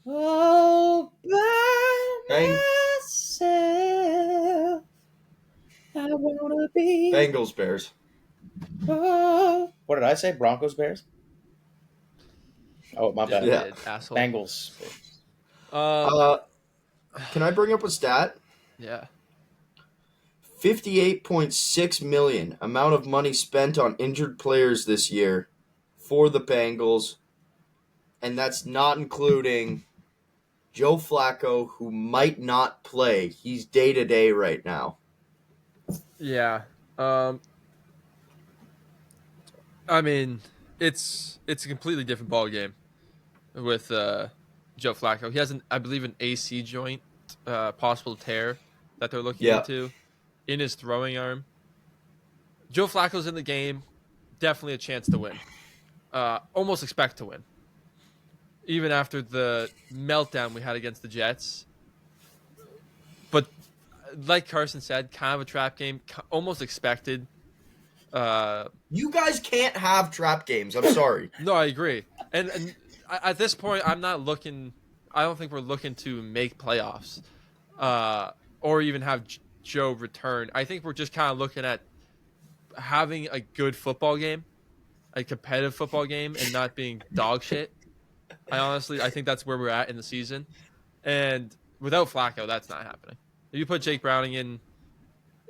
S1: Oh, by myself, I wanna be.
S2: Bengals, Bears.
S1: Oh. What did I say? Broncos Bears. Oh, my bad.
S2: Yeah.
S3: Asshole.
S1: Bengals.
S2: Can I bring up a stat?
S3: Yeah.
S2: 58.6 million amount of money spent on injured players this year for the Bengals, and that's not including Joe Flacco, who might not play. He's day-to-day right now.
S3: Yeah. I mean, it's a completely different ball game with Joe Flacco. He has I believe an AC joint, possible tear that they're looking into in his throwing arm. Joe Flacco's in the game, definitely a chance to win. Almost expect to win. Even after the meltdown we had against the Jets. But like Carson said, kind of a trap game, almost expected.
S2: You guys can't have trap games. I'm sorry.
S3: No, I agree. And at this point, I'm not looking. I don't think we're looking to make playoffs, or even have Joe return. I think we're just kind of looking at having a good football game, a competitive football game and not being dog shit. I think that's where we're at in the season. And without Flacco, that's not happening. If you put Jake Browning in,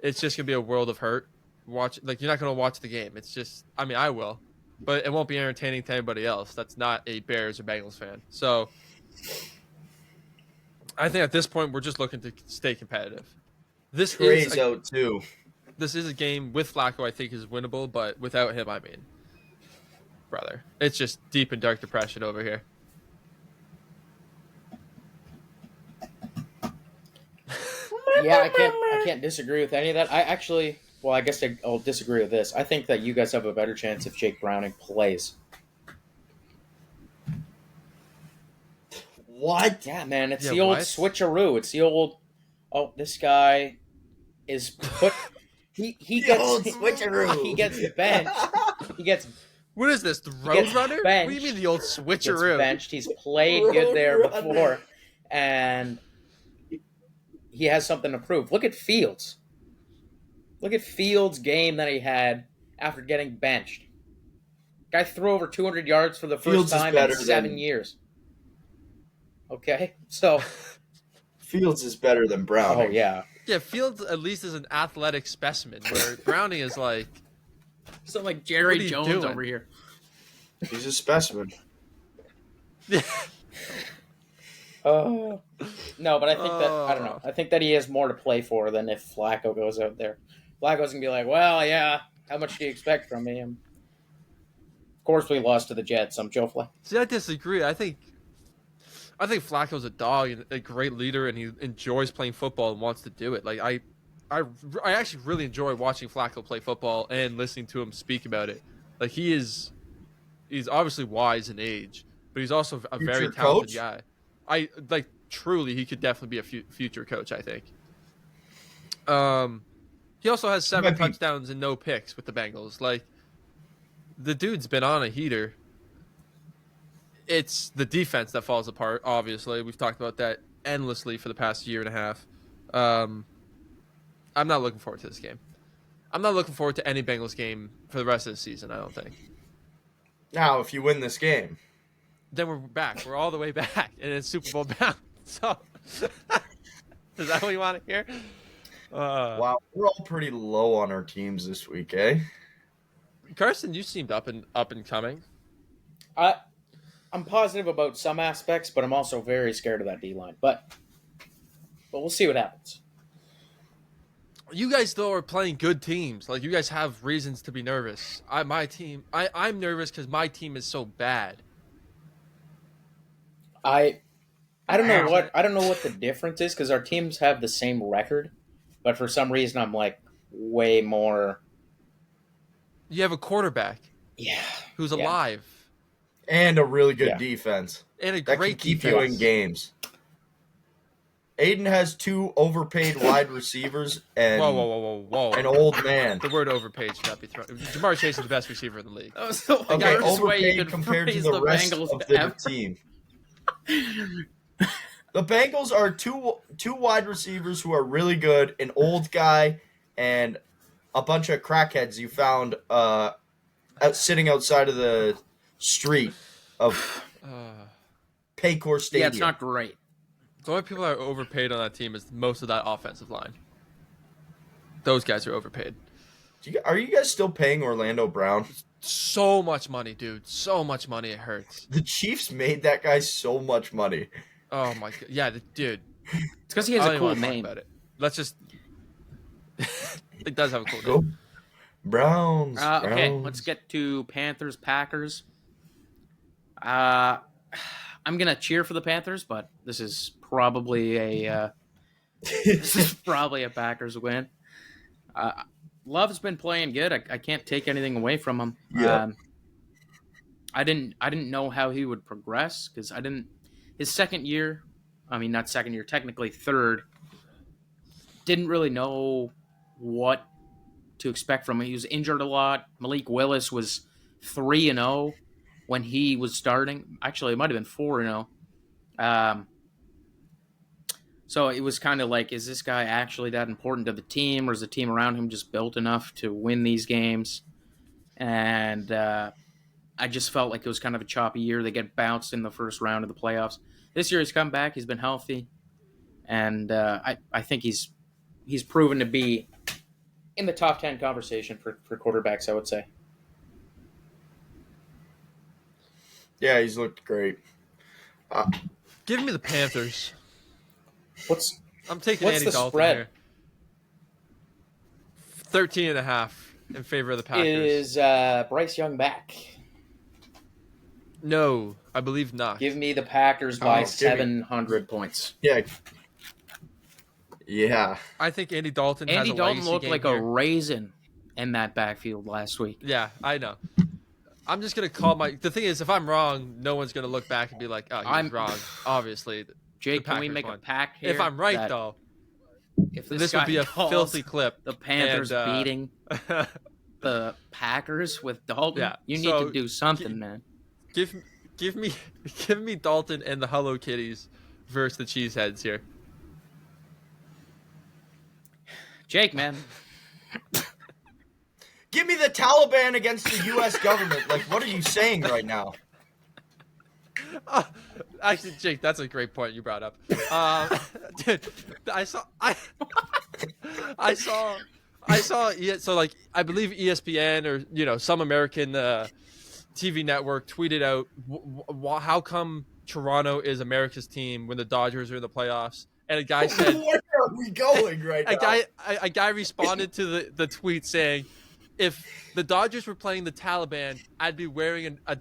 S3: it's just gonna be a world of hurt. You're not gonna watch the game. It's just, I mean, I will, but it won't be entertaining to anybody else that's not a Bears or Bengals fan. So I think at this point we're just looking to stay competitive.
S2: Trey's out too.
S3: This is a game with Flacco I think is winnable, but without him, I mean, brother, it's just deep and dark depression over here.
S1: Yeah, I can't disagree with any of that. I guess I'll disagree with this. I think that you guys have a better chance if Jake Browning plays.
S2: What?
S1: Yeah, man, it's the old switcheroo. It's the old, this guy is put. He gets
S2: switcheroo.
S1: He gets benched. He gets.
S3: What is this? The Roadrunner? What do you mean the old switcheroo?
S1: Gets benched. He's played good there before, and he has something to prove. Look at Fields. Look at Fields' game that he had after getting benched. Guy threw over 200 yards for the first time in 7 years. Okay, so
S2: Fields is better than Browning.
S1: Oh yeah.
S3: Yeah, Fields at least is an athletic specimen, where Browning is like
S1: something like Jerry Jones over here.
S2: He's a specimen.
S1: Yeah. No, but I think that I don't know. I think that he has more to play for than if Flacco goes out there. Flacco's gonna be like, well, yeah. How much do you expect from me? Of course, we lost to the Jets. I'm Joe Flacco.
S3: See, I disagree. I think Flacco's a dog and a great leader, and he enjoys playing football and wants to do it. Like I actually really enjoy watching Flacco play football and listening to him speak about it. Like he's obviously wise in age, but he's also a very talented guy. Truly, he could definitely be a future coach, I think. He also has 7 touchdowns and no picks with the Bengals. Like, the dude's been on a heater. It's the defense that falls apart, obviously. We've talked about that endlessly for the past year and a half. I'm not looking forward to this game. I'm not looking forward to any Bengals game for the rest of the season, I don't think.
S2: Now, if you win this game,
S3: then we're back. We're all the way back, and it's Super Bowl bound. So, is that what you want to hear?
S2: Wow, we're all pretty low on our teams this week, eh?
S3: Carson, you seemed up and coming.
S1: I'm positive about some aspects, but I'm also very scared of that D-line. But we'll see what happens.
S3: You guys, though, are playing good teams. Like, you guys have reasons to be nervous. I'm nervous because my team is so bad.
S1: I don't know what the difference is because our teams have the same record, but for some reason I'm like way more.
S3: You have a quarterback, who's alive,
S2: and a really good defense,
S3: and a great
S2: keep
S3: defense.
S2: You in games. Aiden has 2 overpaid wide receivers and
S3: whoa.
S2: An old man.
S3: The word overpaid should not be thrown. Jamar Chase is the best receiver in the league.
S2: Okay, overpaid compared to the rest of the team. The Bengals are two wide receivers who are really good, an old guy, and a bunch of crackheads you found sitting outside of the street of Paycor Stadium.
S1: Yeah, it's not great.
S3: The only people that are overpaid on that team is most of that offensive line. Those guys are overpaid.
S2: Are you guys still paying Orlando Brown?
S3: So much money, dude. So much money, it hurts.
S2: The Chiefs made that guy so much money.
S3: Oh, my God. Yeah, dude.
S1: It's because he has a cool name.
S3: About it. Let's just... It does have a cool name.
S2: Browns.
S1: Okay, let's get to Panthers, Packers. I'm going to cheer for the Panthers, but this is probably a Packers win. Love's been playing good. I can't take anything away from him.
S2: Yeah.
S1: I didn't know how he would progress because his second year, not second year, technically third, didn't really know what to expect from him. He was injured a lot. Malik Willis was 3-0 when he was starting. Actually, it might have been 4-0. So it was kind of like, is this guy actually that important to the team, or is the team around him just built enough to win these games? And I just felt like it was kind of a choppy year. They get bounced in the first round of the playoffs. This year he's come back. He's been healthy, and I think he's proven to be in the top 10 conversation for quarterbacks, I would say.
S2: Yeah, he's looked great.
S3: Give me the Panthers. I'm taking
S1: what's
S3: Andy
S1: the
S3: Dalton
S1: spread?
S3: here. 13.5 in favor of the Packers.
S1: Is Bryce Young back?
S3: No, I believe not.
S1: Give me the Packers by 700 points.
S2: Yeah. Yeah.
S3: I think Andy Dalton
S1: Andy
S3: has a
S1: Dalton
S3: legacy
S1: looked
S3: game
S1: like
S3: here.
S1: a raisin in that backfield last week.
S3: Yeah, I know. I'm just going to call my... The thing is, if I'm wrong, no one's going to look back and be like, oh, he was wrong. Obviously.
S1: Jake, can we make a pact here?
S3: If I'm right, though,
S1: if
S3: this would be a filthy clip.
S1: The Panthers beating the Packers with Dalton. You need to do something, man.
S3: Give me Dalton and the Hello Kitties versus the Cheeseheads here.
S2: Jake, man. Give me the Taliban against the U.S. government. Like, what are you saying right now?
S3: Actually, Jake, that's a great point you brought up. Dude, I saw. So like, I believe ESPN or some American TV network tweeted out how come Toronto is America's team when the Dodgers are in the playoffs, and a guy said,
S2: "Where are we going right now?"
S3: A guy responded to the tweet saying, if the Dodgers were playing the Taliban, I'd be wearing a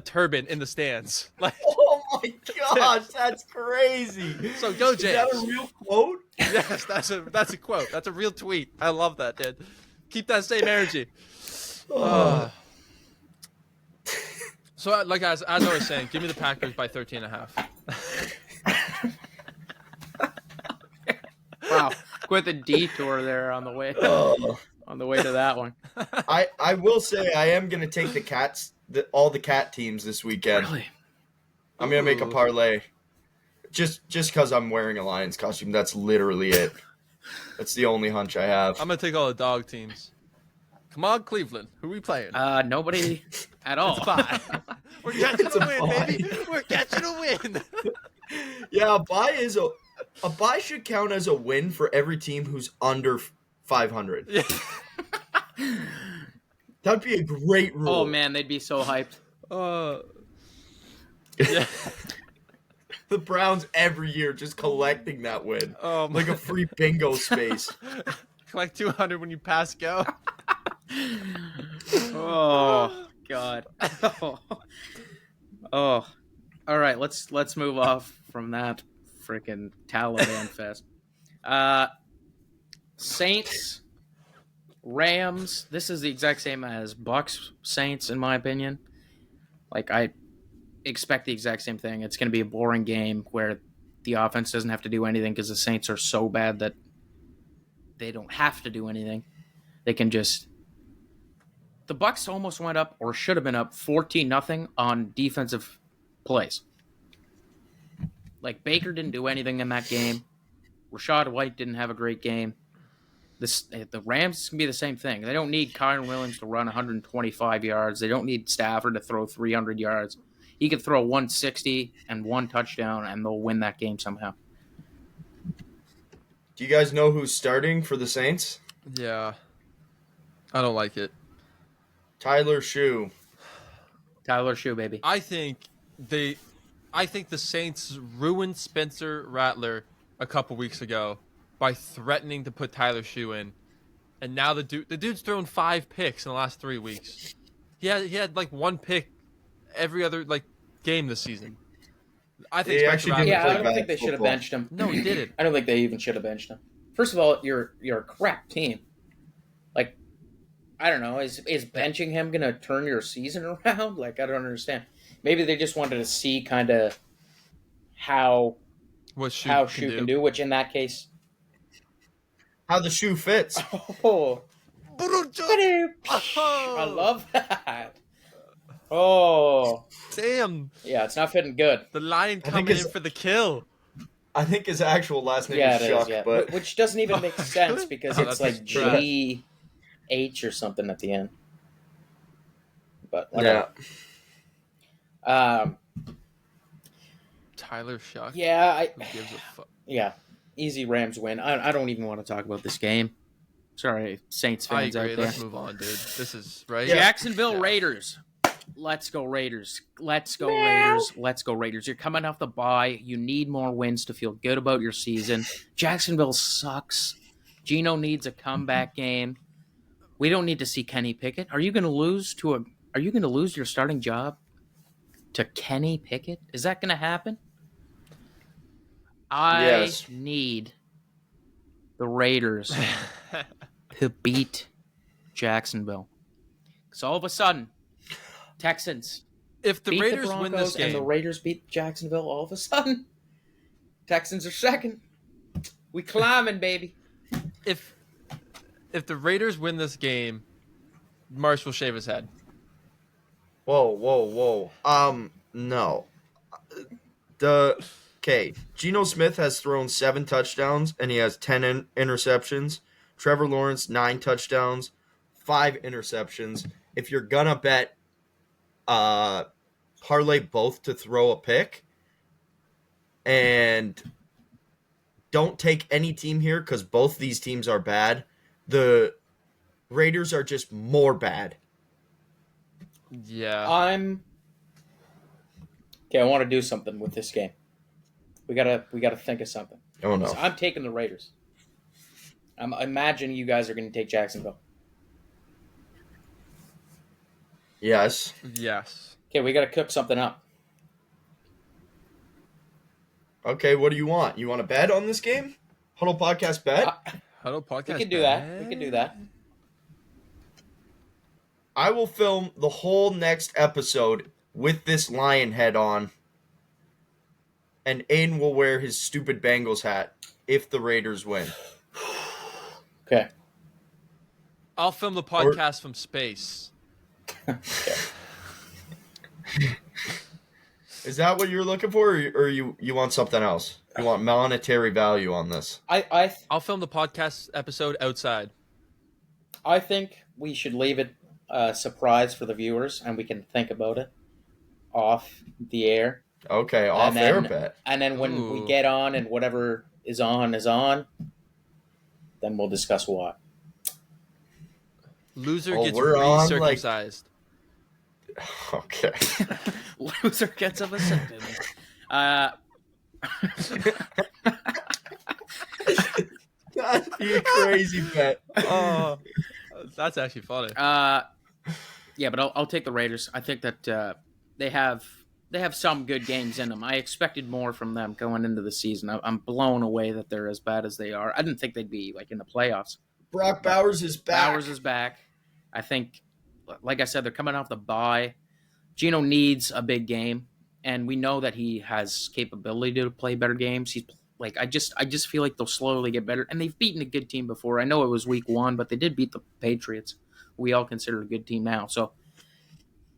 S3: turban in the stands. Like,
S2: oh my gosh, that's crazy.
S3: So go, James.
S2: Is that a real quote?
S3: Yes, that's a quote. That's a real tweet. I love that, dude. Keep that same energy. So, like as I was saying, give me the Packers by 13.5.
S1: Wow, quite the detour there on the way. On the way to that one.
S2: I will say I am going to take the Cats, all the Cat teams this weekend.
S1: Really?
S2: I'm going to make a parlay. Just because I'm wearing a Lions costume. That's literally it. That's the only hunch I have.
S3: I'm going to take all the dog teams. Come on, Cleveland. Who are we playing?
S1: Nobody at all.
S3: It's bye. We're catching a win, baby. We're catching a win.
S2: Yeah, a bye should count as a win for every team who's under 500.
S3: Yeah.
S2: That'd be a great rule.
S1: Oh man, they'd be so hyped.
S3: Yeah.
S2: The Browns every year just collecting that win. Like a free bingo space.
S3: Collect 200 when you pass go.
S1: Oh God. Oh. All right, let's move off from that freaking Taliban fest. Saints, Rams. This is the exact same as Bucks Saints, in my opinion. Like, I expect the exact same thing. It's going to be a boring game where the offense doesn't have to do anything because the Saints are so bad that they don't have to do anything. They can just. The Bucks almost went up, or should have been up, 14-0 on defensive plays. Like, Baker didn't do anything in that game. Rashad White didn't have a great game. The Rams can be the same thing. They don't need Kyron Williams to run 125 yards. They don't need Stafford to throw 300 yards. He could throw 160 and one touchdown, and they'll win that game somehow.
S2: Do you guys know who's starting for the Saints?
S3: Yeah. I don't like it.
S2: Tyler Shoe.
S1: Tyler Shoe, baby.
S3: I think the Saints ruined Spencer Rattler a couple weeks ago by threatening to put Tyler Shoe in, and now the dude's thrown 5 picks in the last 3 weeks. He had like 1 pick every other game this season. I think Spencer Rattler.
S1: Yeah, I don't think they should have benched him.
S3: No, he didn't.
S1: I don't think they even should have benched him. First of all, you're a crap team. Like, I don't know. Is benching him gonna turn your season around? Like, I don't understand. Maybe they just wanted to see kind of how Shoe can do, which in that case,
S2: how the shoe fits.
S1: Oh, I love that. Oh,
S3: damn!
S1: Yeah, it's not fitting good.
S3: The lion coming in for the kill.
S2: I think his actual last name is Chuck, but
S1: which doesn't even make sense because it's like GH or something at the end. but whatever.
S3: Tyler Shuck.
S1: Yeah,
S3: Who gives a fuck?
S1: yeah, easy Rams win. I don't even want to talk about this game. Sorry, Saints
S3: I
S1: fans
S3: agree.
S1: out there.
S3: Let's move on, dude. This is right.
S1: Jacksonville
S3: Yeah.
S1: Raiders. Let's go Raiders. Let's go Raiders. Let's go Raiders. You're coming off the bye. You need more wins to feel good about your season. Jacksonville sucks. Geno needs a comeback game. We don't need to see Kenny Pickett. Are you going to lose your starting job to Kenny Pickett? Is that going to happen? I need the Raiders to beat Jacksonville. Because all of a sudden, Texans
S3: If the
S1: beat
S3: Raiders
S1: the
S3: win
S1: Broncos
S3: this game,
S1: and the Raiders beat Jacksonville, all of a sudden, Texans are second. We climbing, baby.
S3: if the Raiders win this game, Marsh will shave his head.
S2: Whoa. No. Geno Smith has thrown 7 touchdowns and he has 10 interceptions. Trevor Lawrence 9 touchdowns, 5 interceptions. If you're gonna bet, parlay both to throw a pick, and don't take any team here because both these teams are bad. The Raiders are just more bad.
S3: Yeah.
S1: I want to do something with this game. We gotta think of something.
S2: Oh no.
S1: So I'm taking the Raiders. I'm imagining you guys are going to take Jacksonville.
S2: Yes.
S1: Okay, we got to cook something up.
S2: Okay, what do you want? You want to bet on this game? Huddle Podcast bet?
S3: Huddle Podcast.
S1: We can do that. We can do that.
S2: I will film the whole next episode with this lion head on, and Aiden will wear his stupid Bengals hat if the Raiders win.
S1: Okay.
S3: I'll film the podcast from space.
S2: Is that what you're looking for, or you want something else? You want monetary value on this?
S3: I'll film the podcast episode outside.
S1: I think we should leave it a surprise for the viewers, and we can think about it off the air.
S2: Okay, off-air bet.
S1: And then when we get on and whatever is on, then we'll discuss what.
S3: Loser gets recircumcised.
S2: Okay.
S1: Loser gets a vasectomy.
S2: That'd be a crazy bet.
S3: Oh, that's actually funny.
S1: Yeah, but I'll take the Raiders. I think that they have some good games in them. I expected more from them going into the season. I'm blown away that they're as bad as they are. I didn't think they'd be like in the playoffs.
S2: Brock Bowers is back.
S1: Bowers is back. I think, like I said, they're coming off the bye. Geno needs a big game, and we know that he has capability to play better games. He's like, I just feel like they'll slowly get better, and they've beaten a good team before. I know it was week 1, but they did beat the Patriots. We all consider a good team now, so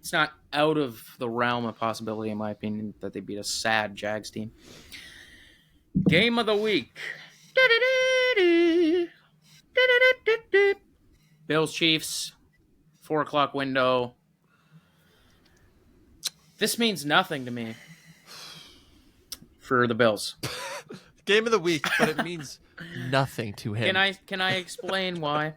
S1: it's not out of the realm of possibility, in my opinion, that they beat a sad Jags team. Game of the week. Bills Chiefs, 4:00 window. This means nothing to me for the Bills.
S3: Game of the week, but it means nothing to him.
S1: Can I explain why?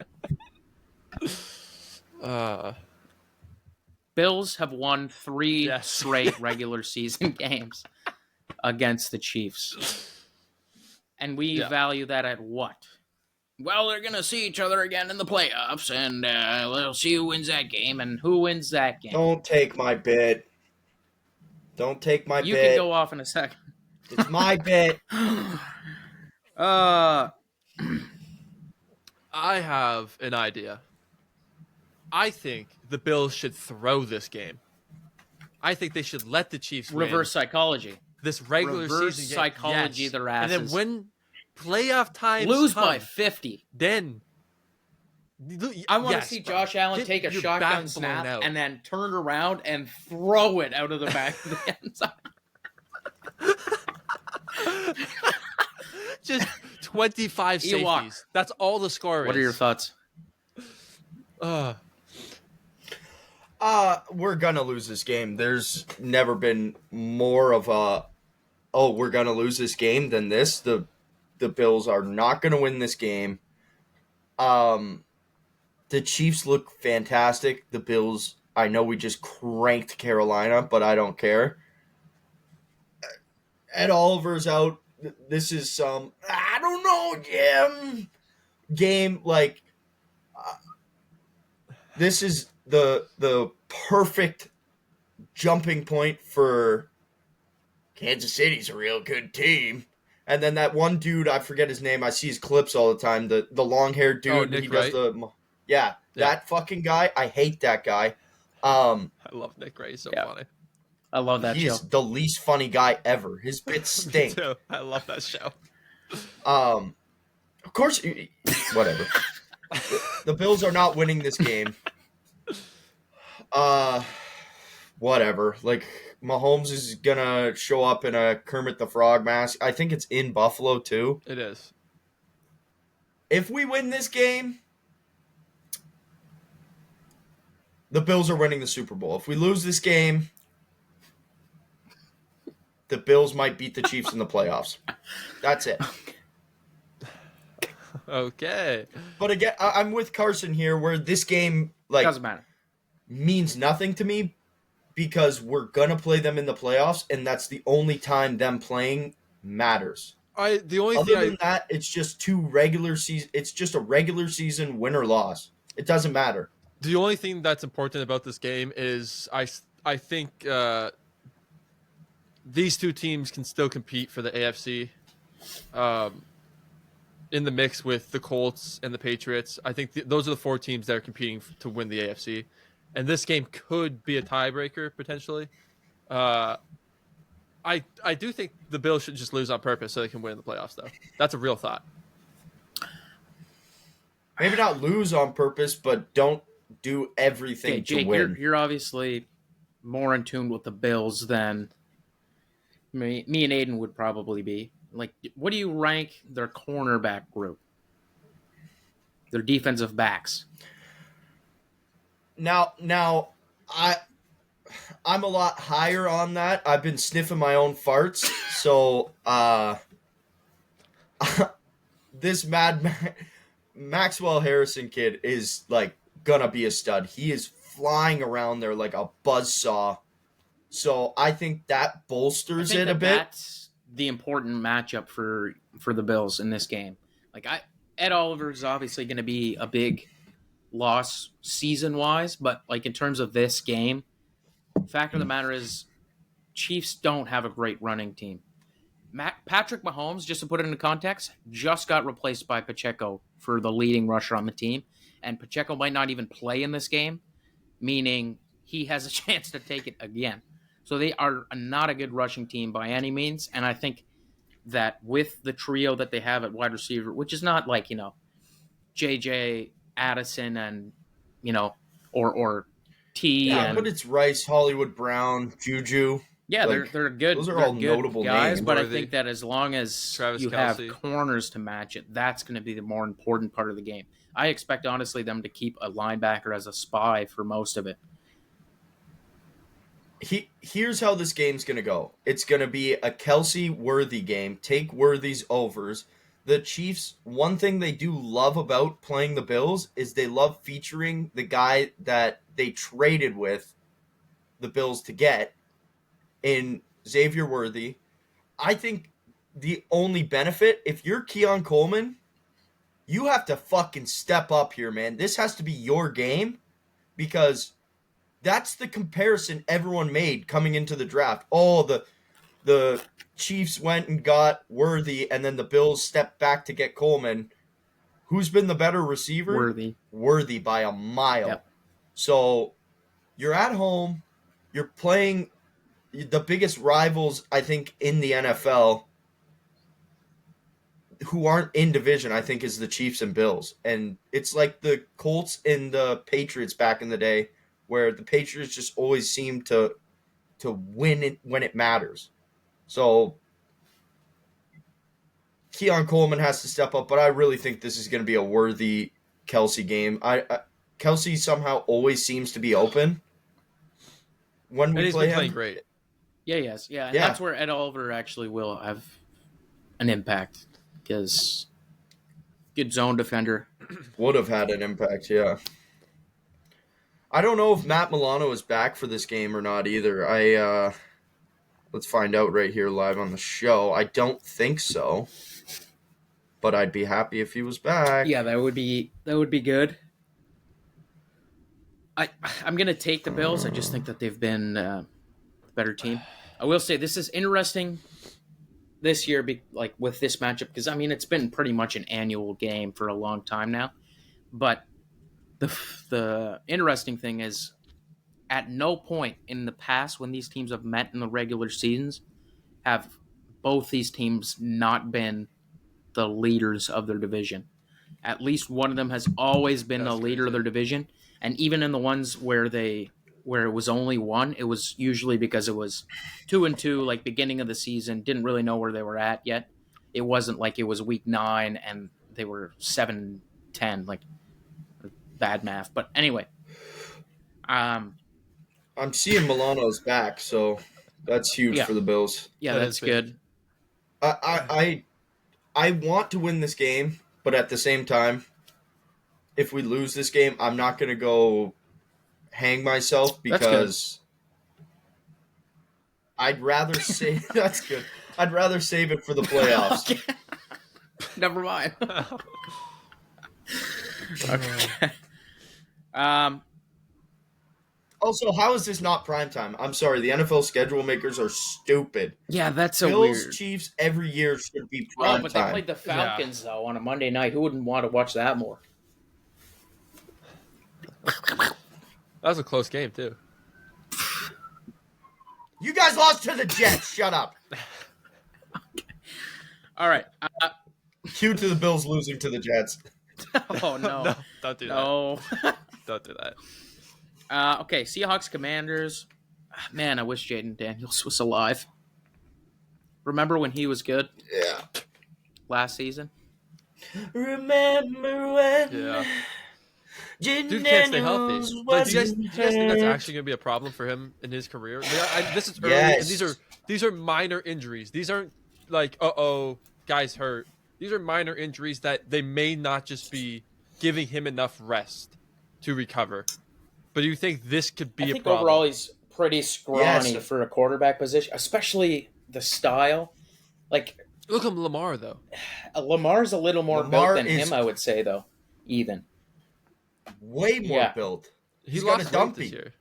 S1: Bills have won 3 straight regular season games against the Chiefs. And we value that at what? Well, they're going to see each other again in the playoffs, and we'll see who wins that game, and who wins that game.
S2: Don't take my bid. Don't take my bid.
S1: You can go off in a second.
S2: It's my bid.
S3: I have an idea. I think the Bills should throw this game. I think they should let the Chiefs win.
S1: Reverse psychology.
S3: This regular
S1: Reverse
S3: season
S1: psychology
S3: yes.
S1: their asses.
S3: And then when playoff times
S1: lose
S3: come,
S1: by 50.
S3: Then
S1: I want to see Josh Allen take a shotgun snap and then turn around and throw it out of the back of the end zone.
S3: Just 25 safeties. That's all the score is.
S1: What are your thoughts?
S2: We're gonna lose this game. There's never been more of a we're gonna lose this game than this. The Bills are not gonna win this game. Um, the Chiefs look fantastic. The Bills, I know we just cranked Carolina, but I don't care. Ed Oliver's out. This is some I don't know, Jim. Game like this is the perfect jumping point for Kansas City's a real good team. And then that one dude, I forget his name. I see his clips all the time. The long haired dude.
S3: Nick
S2: he does
S3: Wright?
S2: yeah, that fucking guy. I hate that guy.
S3: I love Nick Wright. He's so funny.
S1: I love that
S2: he
S1: show.
S2: is the least funny guy ever. His bits stink.
S3: Me too. I love that show.
S2: Of course, whatever. The Bills are not winning this game. Whatever. Like, Mahomes is gonna show up in a Kermit the Frog mask. I think it's in Buffalo too.
S3: It is.
S2: If we win this game, the Bills are winning the Super Bowl. If we lose this game, the Bills might beat the Chiefs in the playoffs. That's it.
S3: Okay.
S2: But again, I'm with Carson here, where this game
S1: Doesn't matter.
S2: means nothing to me because we're gonna play them in the playoffs, and that's the only time them playing matters.
S3: The only
S2: Other
S3: thing
S2: than that, it's just It's just a regular season win or loss. It doesn't matter.
S3: The only thing that's important about this game is I think these two teams can still compete for the AFC in the mix with the Colts and the Patriots. I think those are the four teams that are competing to win the AFC. And this game could be a tiebreaker, potentially. I do think the Bills should just lose on purpose so they can win in the playoffs, though. That's a real thought.
S2: Maybe not lose on purpose, but don't do everything
S1: Jake,
S2: to win.
S1: You're obviously more in tune with the Bills than me and Aiden would probably be. Like, what do you rank their cornerback group? Their defensive backs.
S2: Now, I'm a lot higher on that. I've been sniffing my own farts, so this Maxwell Harrison kid is like gonna be a stud. He is flying around there like a buzzsaw. So I think that bolsters it a bit.
S1: That's the important matchup for the Bills in this game. Like, Ed Oliver is obviously going to be a big loss season-wise, but like in terms of this game, fact of the matter is Chiefs don't have a great running team. Patrick Mahomes, just to put it into context, just got replaced by Pacheco for the leading rusher on the team, and Pacheco might not even play in this game, meaning he has a chance to take it again. So they are not a good rushing team by any means, and I think that with the trio that they have at wide receiver, which is not like, JJ, Addison, and, or T.
S2: Yeah,
S1: and,
S2: but it's Rice, Hollywood Brown, Juju.
S1: Yeah, they're good.
S2: Those are
S1: they're
S2: all
S1: good
S2: notable
S1: guys,
S2: names.
S1: but I think that as long as
S3: Travis
S1: you
S3: Kelce.
S1: have corners to match it, that's going to be the more important part of the game. I expect, honestly, them to keep a linebacker as a spy for most of it.
S2: Here's how this game's going to go. It's going to be a Kelce-Worthy game. Take Worthy's overs. The Chiefs, one thing they do love about playing the Bills is they love featuring the guy that they traded with the Bills to get in Xavier Worthy. I think the only benefit, if you're Keon Coleman, you have to fucking step up here, man. This has to be your game because that's the comparison everyone made coming into the draft. Oh, the Chiefs went and got Worthy, and then the Bills stepped back to get Coleman. Who's been the better receiver? Worthy by a mile.
S1: Yep.
S2: So you're at home. You're playing the biggest rivals, I think, in the NFL who aren't in division, I think, is the Chiefs and Bills. And it's like the Colts and the Patriots back in the day, where the Patriots just always seem to win it when it matters. So Keon Coleman has to step up, but I really think this is going to be a worthy Kelce game. Kelce somehow always seems to be open, when
S3: And
S2: we
S3: he's
S2: play
S3: been playing
S2: him.
S3: great.
S1: Yeah, yes, yeah, and
S2: Yeah.
S1: that's where Ed Oliver actually will have an impact because good zone defender.
S2: Would have had an impact, yeah. I don't know if Matt Milano is back for this game or not either. Let's find out right here live on the show. I don't think so, but I'd be happy if he was back.
S1: Yeah, that would be good. I'm gonna take the Bills. I just think that they've been the better team. I will say this is interesting this year, like with this matchup, because I mean it's been pretty much an annual game for a long time now. But the interesting thing is, at no point in the past when these teams have met in the regular seasons have both these teams not been the leaders of their division. At least one of them has always been the
S3: That's
S1: leader of
S3: crazy.
S1: their division, and even in the ones where it was only one, it was usually because it was 2-2, like beginning of the season, didn't really know where they were at yet. It wasn't like it was week 9 and they were 7-10, like bad math. But anyway, um,
S2: I'm seeing Milano's back, so that's huge
S1: yeah,
S2: for the Bills.
S1: yeah,
S3: That is
S1: that's
S3: big.
S1: good.
S2: I want to win this game, but at the same time, if we lose this game, I'm not going to go hang myself
S1: That's good.
S2: because I'd rather save. That's good. I'd rather save it for the playoffs.
S1: Okay. Never mind. Okay.
S2: Also, how is this not prime time? I'm sorry, the NFL schedule makers are stupid.
S1: Yeah, that's so
S2: Bills
S1: weird.
S2: Chiefs every year should be
S1: Oh,
S2: prime
S1: but they
S2: time.
S1: played the Falcons though on a Monday night. Who wouldn't want to watch that more?
S3: That was a close game too.
S2: You guys lost to the Jets. Shut up.
S1: All right.
S2: Cue to the Bills losing to the Jets.
S1: Oh no,
S3: No, don't do that.
S1: no.
S3: Don't do that.
S1: Okay, Seahawks Commanders. Man, I wish Jaden Daniels was alive. Remember when he was good
S2: Yeah.
S1: last season?
S2: Remember when?
S3: Yeah.
S2: Jaden
S3: Dude can't stay healthy.
S2: Daniels
S3: Like, do you guys
S2: wasn't
S3: think that's
S2: hurt?
S3: actually going to be a problem for him in his career? This is early,
S2: Yes.
S3: and these are minor injuries. These aren't like, guys hurt. These are minor injuries that they may not just be giving him enough rest to recover. But do you think this could be
S1: I
S3: a
S1: think
S3: problem?
S1: overall he's pretty scrawny
S2: Yes.
S1: for a quarterback position, especially the style. Like
S3: Look at Lamar though.
S1: Lamar's a little more
S2: Lamar
S1: built than
S2: is-
S1: him, I would say, though. Even.
S2: Way more
S1: Yeah.
S2: built.
S3: He
S2: He's got
S3: lost
S2: a
S3: weight
S2: dumpy.
S3: this year.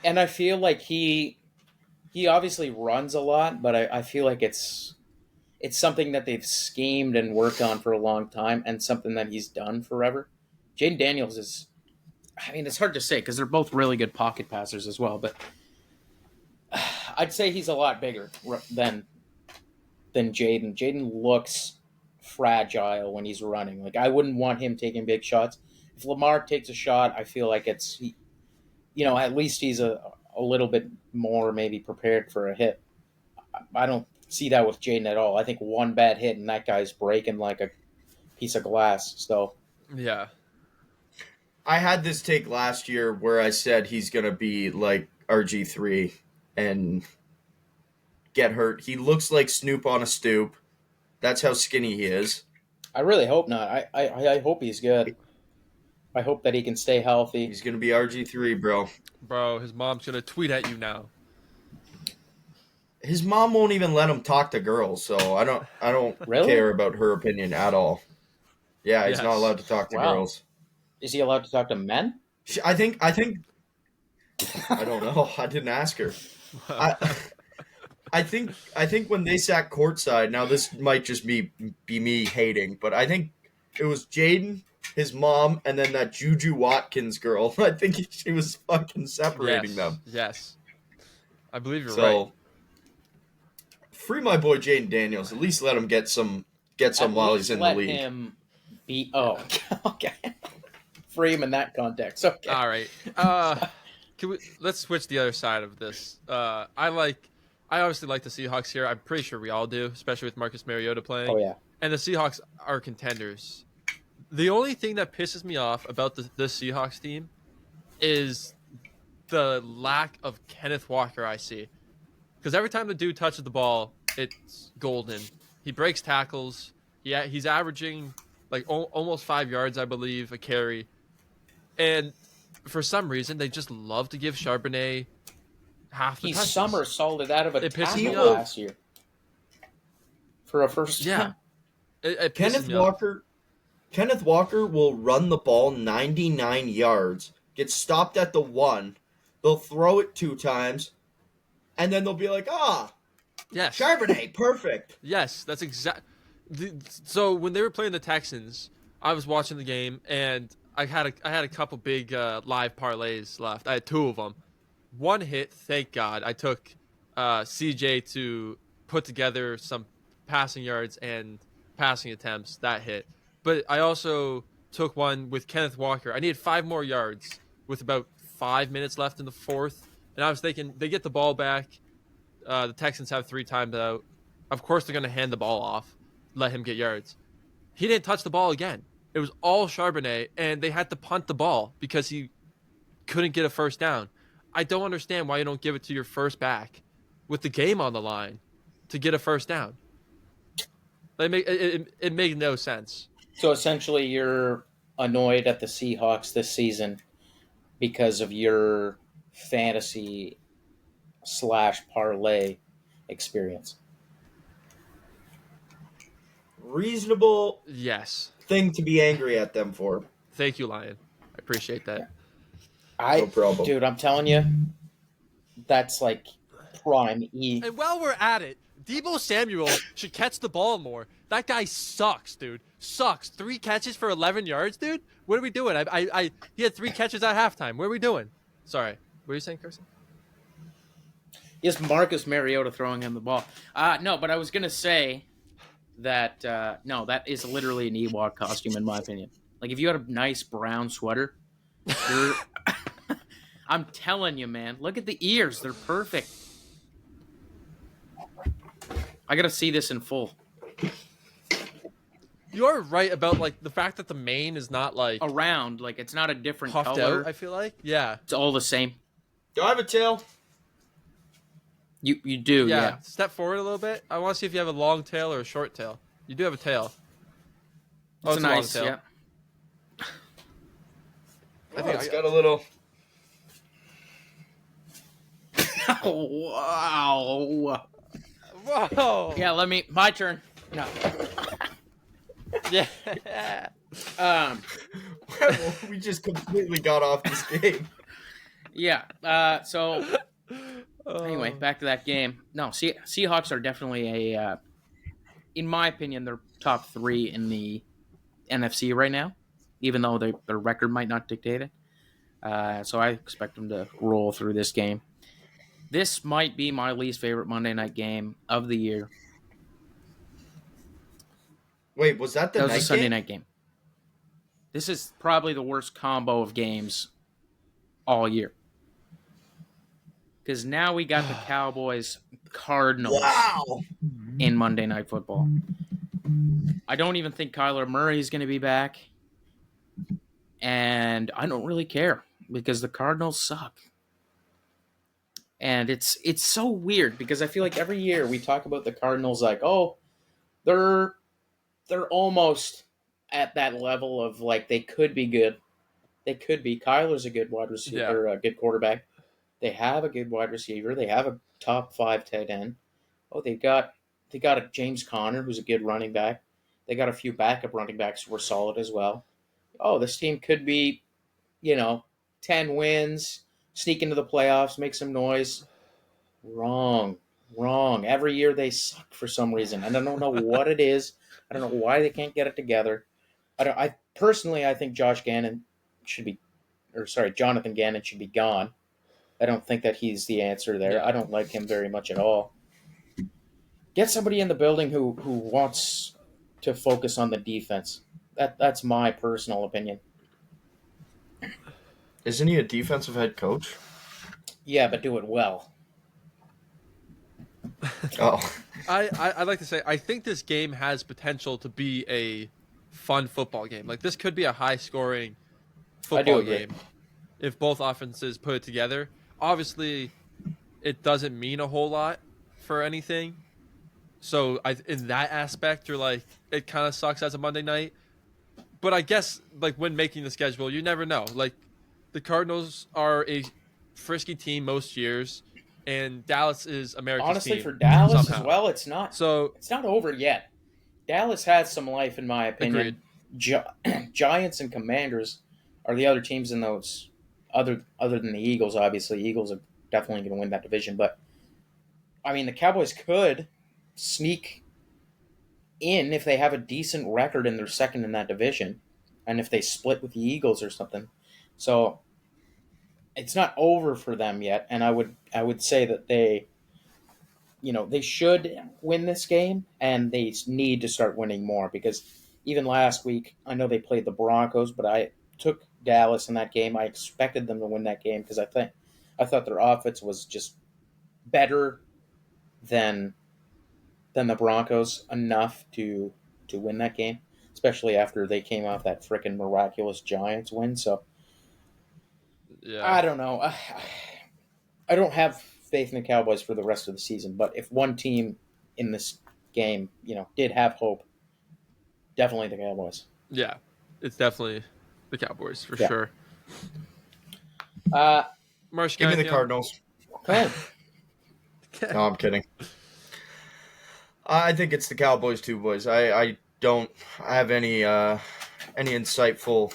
S1: And I feel like he obviously runs a lot, but I feel like it's something that they've schemed and worked on for a long time, and something that he's done forever. Jaden Daniels is, I mean, it's hard to say because they're both really good pocket passers as well, but I'd say he's a lot bigger than Jaden. Jaden looks fragile when he's running. Like, I wouldn't want him taking big shots. If Lamar takes a shot, I feel like it's, at least he's a little bit more maybe prepared for a hit. I don't see that with Jaden at all. I think one bad hit and that guy's breaking like a piece of glass. So
S3: Yeah.
S2: I had this take last year where I said he's going to be like RG3 and get hurt. He looks like Snoop on a stoop. That's how skinny he is.
S1: I really hope not. I hope he's good. I hope that he can stay healthy.
S2: He's going to be RG3, bro.
S3: Bro, his mom's going to tweet at you now.
S2: His mom won't even let him talk to girls, so I don't
S1: Really?
S2: care about her opinion at all. Yeah, he's
S3: Yes.
S2: not allowed to talk to
S1: Wow.
S2: girls.
S1: Is he allowed to talk to men?
S2: I think I don't know. I didn't ask her. I think when they sat courtside, now this might just be me hating, but I think it was Jaden, his mom, and then that Juju Watkins girl. I think she was fucking separating
S3: Yes.
S2: them.
S3: Yes. I believe you're
S2: So
S3: right.
S2: free my boy Jaden Daniels. At least let him get some
S1: At
S2: while
S1: least
S2: he's in the
S1: let
S2: league.
S1: him be. Oh, okay. Free him in that context. Okay.
S3: All right. Let's switch the other side of this. I obviously like the Seahawks here. I'm pretty sure we all do, especially with Marcus Mariota playing.
S1: Oh yeah.
S3: And the Seahawks are contenders. The only thing that pisses me off about the Seahawks team is the lack of Kenneth Walker I see. Because every time the dude touches the ball, it's golden. He breaks tackles. He's averaging like almost 5 yards, I believe, a carry. And for some reason, they just love to give Charbonnet half the
S1: He
S3: touches.
S1: somersaulted out of a
S3: It pisses
S1: tackle
S3: me off.
S1: last year for a first down.
S3: It pisses
S2: Kenneth
S3: me off.
S2: Kenneth Walker will run the ball 99 yards, get stopped at the 1. They'll throw it 2 times, and then they'll be like,
S3: Yes.
S2: Charbonnet, perfect.
S3: Yes, that's exact. So when they were playing the Texans, I was watching the game, and I had a couple big live parlays left. I had 2 of them. One hit, thank God. I took CJ to put together some passing yards and passing attempts. That hit. But I also took one with Kenneth Walker. I needed 5 more yards with about 5 minutes left in the fourth. And I was thinking, they get the ball back. The Texans have 3 times out. Of course, they're going to hand the ball off, let him get yards. He didn't touch the ball again. It was all Charbonnet, and they had to punt the ball because he couldn't get a first down. I don't understand why you don't give it to your first back with the game on the line to get a first down. It made no sense.
S1: So essentially, you're annoyed at the Seahawks this season because of your fantasy / parlay experience.
S2: Reasonable
S3: Yes.
S2: thing to be angry at them for.
S3: Thank you, Lion. I appreciate that.
S2: No problem.
S1: Dude, I'm telling you, that's like prime E.
S3: And while we're at it, Deebo Samuel should catch the ball more. That guy sucks, dude. Sucks. 3 catches for 11 yards, dude. What are we doing? He had 3 catches at halftime. What are we doing? Sorry. What were you saying, Carson?
S1: Yes, Marcus Mariota throwing him the ball. No, but I was gonna say that no, that is literally an Ewok costume in my opinion. Like if you had a nice brown sweater, you're I'm telling you, man. Look at the ears; they're perfect. I gotta see this in full.
S3: You're right about like the fact that the mane is not like
S1: Around, like it's not a different
S3: puffed
S1: color.
S3: out. I feel like, yeah,
S1: It's all the same.
S2: Do I have a tail?
S1: You do, yeah.
S3: Step forward a little bit. I want to see if you have a long tail or a short tail. You do have a tail. Oh,
S1: It's
S3: it's
S1: nice,
S3: a long tail.
S1: yeah.
S3: I think
S2: It's got a little.
S1: Wow.
S3: Whoa.
S1: Yeah, my turn. No.
S3: Yeah.
S2: We just completely got off this game.
S1: Yeah. So anyway, back to that game. No, Seahawks are definitely in my opinion, they're top 3 in the NFC right now, even though their record might not dictate it. So I expect them to roll through this game. This might be my least favorite Monday night game of the year.
S2: Wait, was that the
S1: That was
S2: night
S1: a Sunday
S2: game?
S1: night game. This is probably the worst combo of games all year. Because now we got the Cowboys Cardinals in Monday Night Football. I don't even think Kyler Murray is going to be back. And I don't really care because the Cardinals suck. And it's so weird because I feel like every year we talk about the Cardinals like, oh, they're almost at that level of like they could be good. They could be. Kyler's a good wide receiver, a good quarterback. They have a good wide receiver. They have a top 5 tight end. Oh, they got a James Conner who's a good running back. They got a few backup running backs who are solid as well. Oh, this team could be, 10 wins, sneak into the playoffs, make some noise. Wrong. Every year they suck for some reason. And I don't know what it is. I don't know why they can't get it together. I personally think Jonathan Gannon should be gone. I don't think that he's the answer there.
S3: Yeah.
S1: I don't like him very much at all. Get somebody in the building who wants to focus on the defense. That's my personal opinion.
S2: Isn't he a defensive head coach?
S1: Yeah, but do it well.
S2: Oh.
S3: I'd like to say I think this game has potential to be a fun football game. Like this could be a high-scoring football
S1: agree.
S3: game if both offenses put it together. Obviously, it doesn't mean a whole lot for anything. So in that aspect, you're like, it kind of sucks as a Monday night. But I guess like when making the schedule, you never know. Like the Cardinals are a frisky team most years, and Dallas is America's
S1: Honestly, for
S3: team
S1: Dallas as
S3: somehow.
S1: well, it's not
S3: So
S1: over yet. Dallas has some life, in my
S3: agreed.
S1: opinion. Giants and Commanders are the other teams in those. Other than the Eagles, obviously, Eagles are definitely going to win that division. But I mean, the Cowboys could sneak in if they have a decent record and they're second in that division, and if they split with the Eagles or something. So it's not over for them yet, and I would say that they should win this game, and they need to start winning more because even last week, I know they played the Broncos, but I took Dallas in that game. I expected them to win that game because I thought their offense was just better than the Broncos enough to win that game, especially after they came off that freaking miraculous Giants win. So
S3: Yeah.
S1: I don't know. I don't have faith in the Cowboys for the rest of the season, but if one team in this game, did have hope, definitely the Cowboys.
S3: Yeah. It's definitely the Cowboys for
S1: Yeah.
S3: sure.
S1: Uh,
S3: Marsh,
S2: Give me the Cardinals.
S1: okay.
S2: No, I'm kidding. I think it's the Cowboys too, boys. I don't have any insightful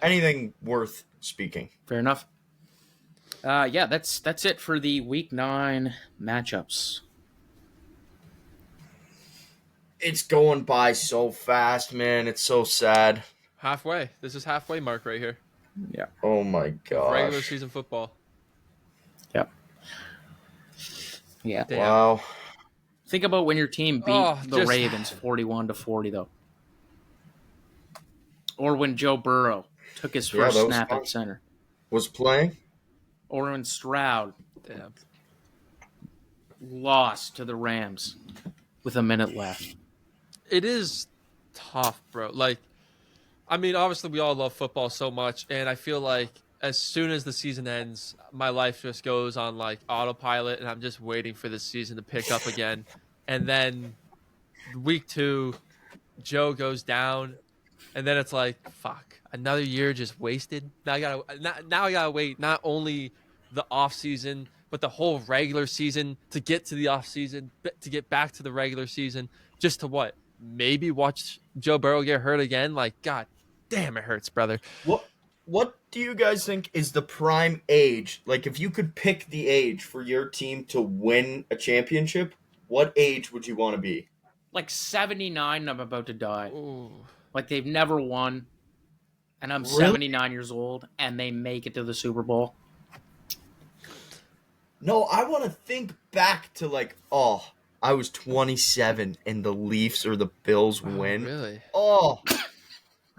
S2: anything worth speaking.
S1: Fair enough. Yeah, that's it for the Week 9 matchups.
S2: It's going by so fast, man. It's so sad.
S3: Halfway. This is halfway mark right here.
S1: Yeah.
S2: Oh my
S3: Of regular
S2: gosh.
S3: season football.
S1: Yep. Yeah.
S3: Damn.
S2: Wow.
S1: Think about when your team beat the
S3: just-
S1: Ravens 41-40, though. Or when Joe Burrow took his
S2: Yeah,
S1: first
S2: that was
S1: snap
S2: fun.
S1: at center.
S2: Was playing?
S1: Or when Stroud
S3: Damn.
S1: lost to the Rams with a minute left.
S3: It is tough, bro. Like, I mean, obviously we all love football so much, and I feel like as soon as the season ends, my life just goes on like autopilot, and I'm just waiting for this season to pick up again. And then week 2, Joe goes down, and then it's like, fuck, another year just wasted. Now I gotta wait not only the off season, but the whole regular season to get to the off season, to get back to the regular season, just to what? Maybe watch Joe Burrow get hurt again. Like, God damn, it hurts, brother.
S2: What do you guys think is the prime age? Like, if you could pick the age for your team to win a championship, what age would you want to be?
S1: Like 79, I'm about to die.
S3: Ooh.
S1: Like they've never won, and I'm
S2: Really?
S1: 79 years old, and they make it to the Super Bowl.
S2: No, I want to think back to like, I was 27 and the Leafs or the Bills win.
S3: Really?
S2: Oh,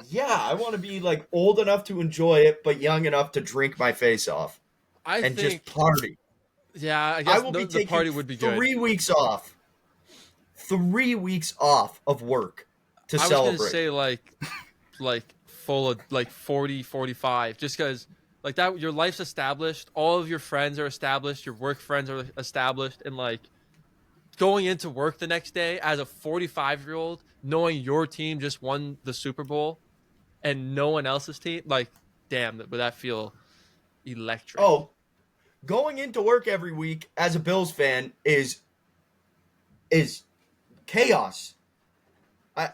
S2: yeah, I want to be like old enough to enjoy it, but young enough to drink my face off
S3: I
S2: and
S3: think,
S2: just party.
S3: yeah, I
S2: I
S3: guess
S2: will be
S3: the
S2: taking
S3: party would be good.
S2: 3 weeks off. 3 weeks off of work to
S3: I was
S2: celebrate.
S3: gonna say like full of like 40, 45, just because like that your life's established, all of your friends are established, your work friends are established, and like going into work the next day as a 45-year-old, knowing your team just won the Super Bowl and no one else's team, like, damn, would that feel electric?
S2: Oh, going into work every week as a Bills fan is chaos. I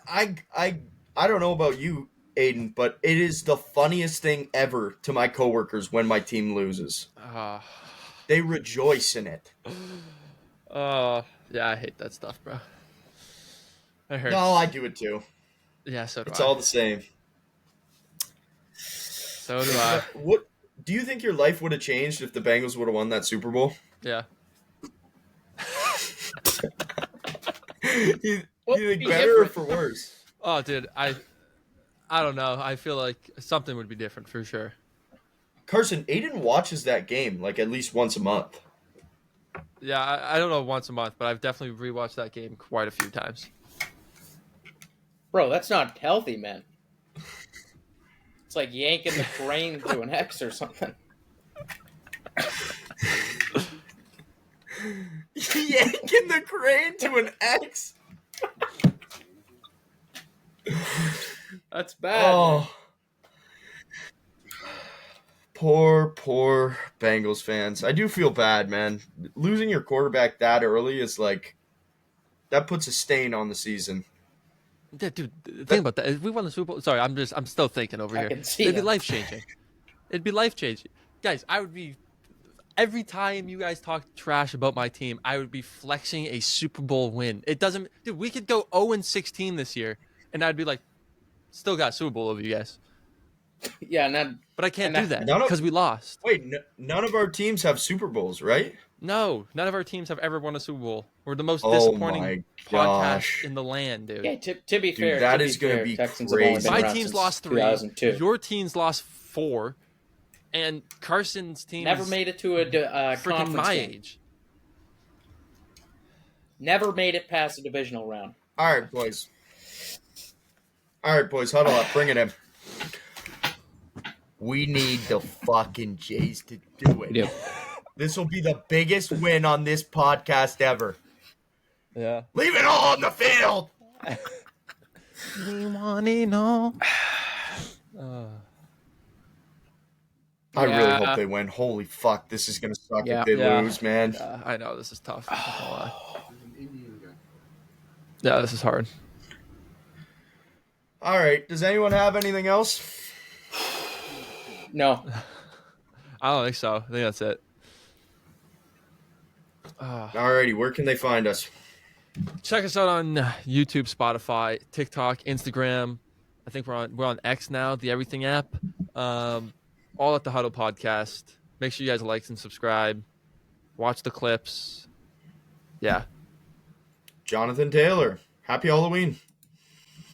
S2: don't know about you, Aiden, but it is the funniest thing ever to my coworkers when my team loses. They rejoice in it.
S3: Yeah, I hate that stuff, bro. It hurts.
S2: No, I do it too.
S3: Yeah, so do
S2: It's
S3: I.
S2: all the same.
S3: So do I.
S2: What do you think your life would have changed if the Bengals would have won that Super Bowl?
S3: Yeah.
S2: you
S1: What
S2: think
S1: would be
S2: better or
S1: different?
S2: for worse?
S3: Oh, dude, I don't know. I feel like something would be different for sure.
S2: Carson, Aiden watches that game like at least once a month.
S3: Yeah, I don't know once a month, but I've definitely rewatched that game quite a few times.
S1: Bro, that's not healthy, man. It's like yanking the brain to an X or something.
S2: Yanking the crane to an X.
S1: That's bad.
S2: Oh. Poor Bengals fans. I do feel bad, man. Losing your quarterback that early is like, that puts a stain on the season.
S3: Yeah, dude. Think about that. If we won the Super Bowl, sorry, I'm still thinking over
S1: I
S3: here.
S1: can see
S3: It'd be
S1: that.
S3: life changing. It'd be life changing, guys. I would be every time you guys talk trash about my team, I would be flexing a Super Bowl win. It doesn't, dude. We could go 0-16 this year, and I'd be like, still got Super Bowl over you guys.
S1: Yeah,
S3: But I can't do that
S2: None of-
S3: because we lost.
S2: Wait, none of our teams have Super Bowls, right?
S3: No, none of our teams have ever won a Super Bowl. We're the most
S2: Oh
S3: disappointing
S2: my
S3: podcast
S2: gosh.
S3: in the land, dude.
S1: Yeah, to be fair,
S2: that
S1: to
S2: is
S1: be
S2: gonna
S1: fair,
S2: be
S1: Texans have only
S2: crazy.
S1: been
S3: My
S1: around
S3: team's
S1: since
S3: lost 3.
S1: 2002.
S3: Your team's lost 4, and Carson's team
S1: Never
S3: is
S1: made it to a
S3: freaking
S1: conference
S3: my
S1: game.
S3: age.
S1: Never made it past the divisional round.
S2: All right, boys. Huddle up. Bring it in. We need the fucking Jays to do it.
S1: Yep.
S2: This will be the biggest win on this podcast ever.
S3: Yeah.
S2: Leave it all on the field.
S3: We want to know.
S2: I really
S1: Yeah.
S2: hope they win. Holy fuck, this is gonna suck
S1: Yeah.
S2: if they
S3: Yeah.
S2: lose, man.
S3: I know this is tough. I'm not gonna lie. Yeah, this is hard.
S2: All right. Does anyone have anything else?
S1: No.
S3: I don't think so. I think that's it.
S2: Alrighty, where can they find us?
S3: Check us out on YouTube, Spotify, TikTok, Instagram. I think we're on X now, the Everything app. All at the Huddle Podcast. Make sure you guys like and subscribe. Watch the clips. Yeah.
S2: Jonathan Taylor. Happy Halloween.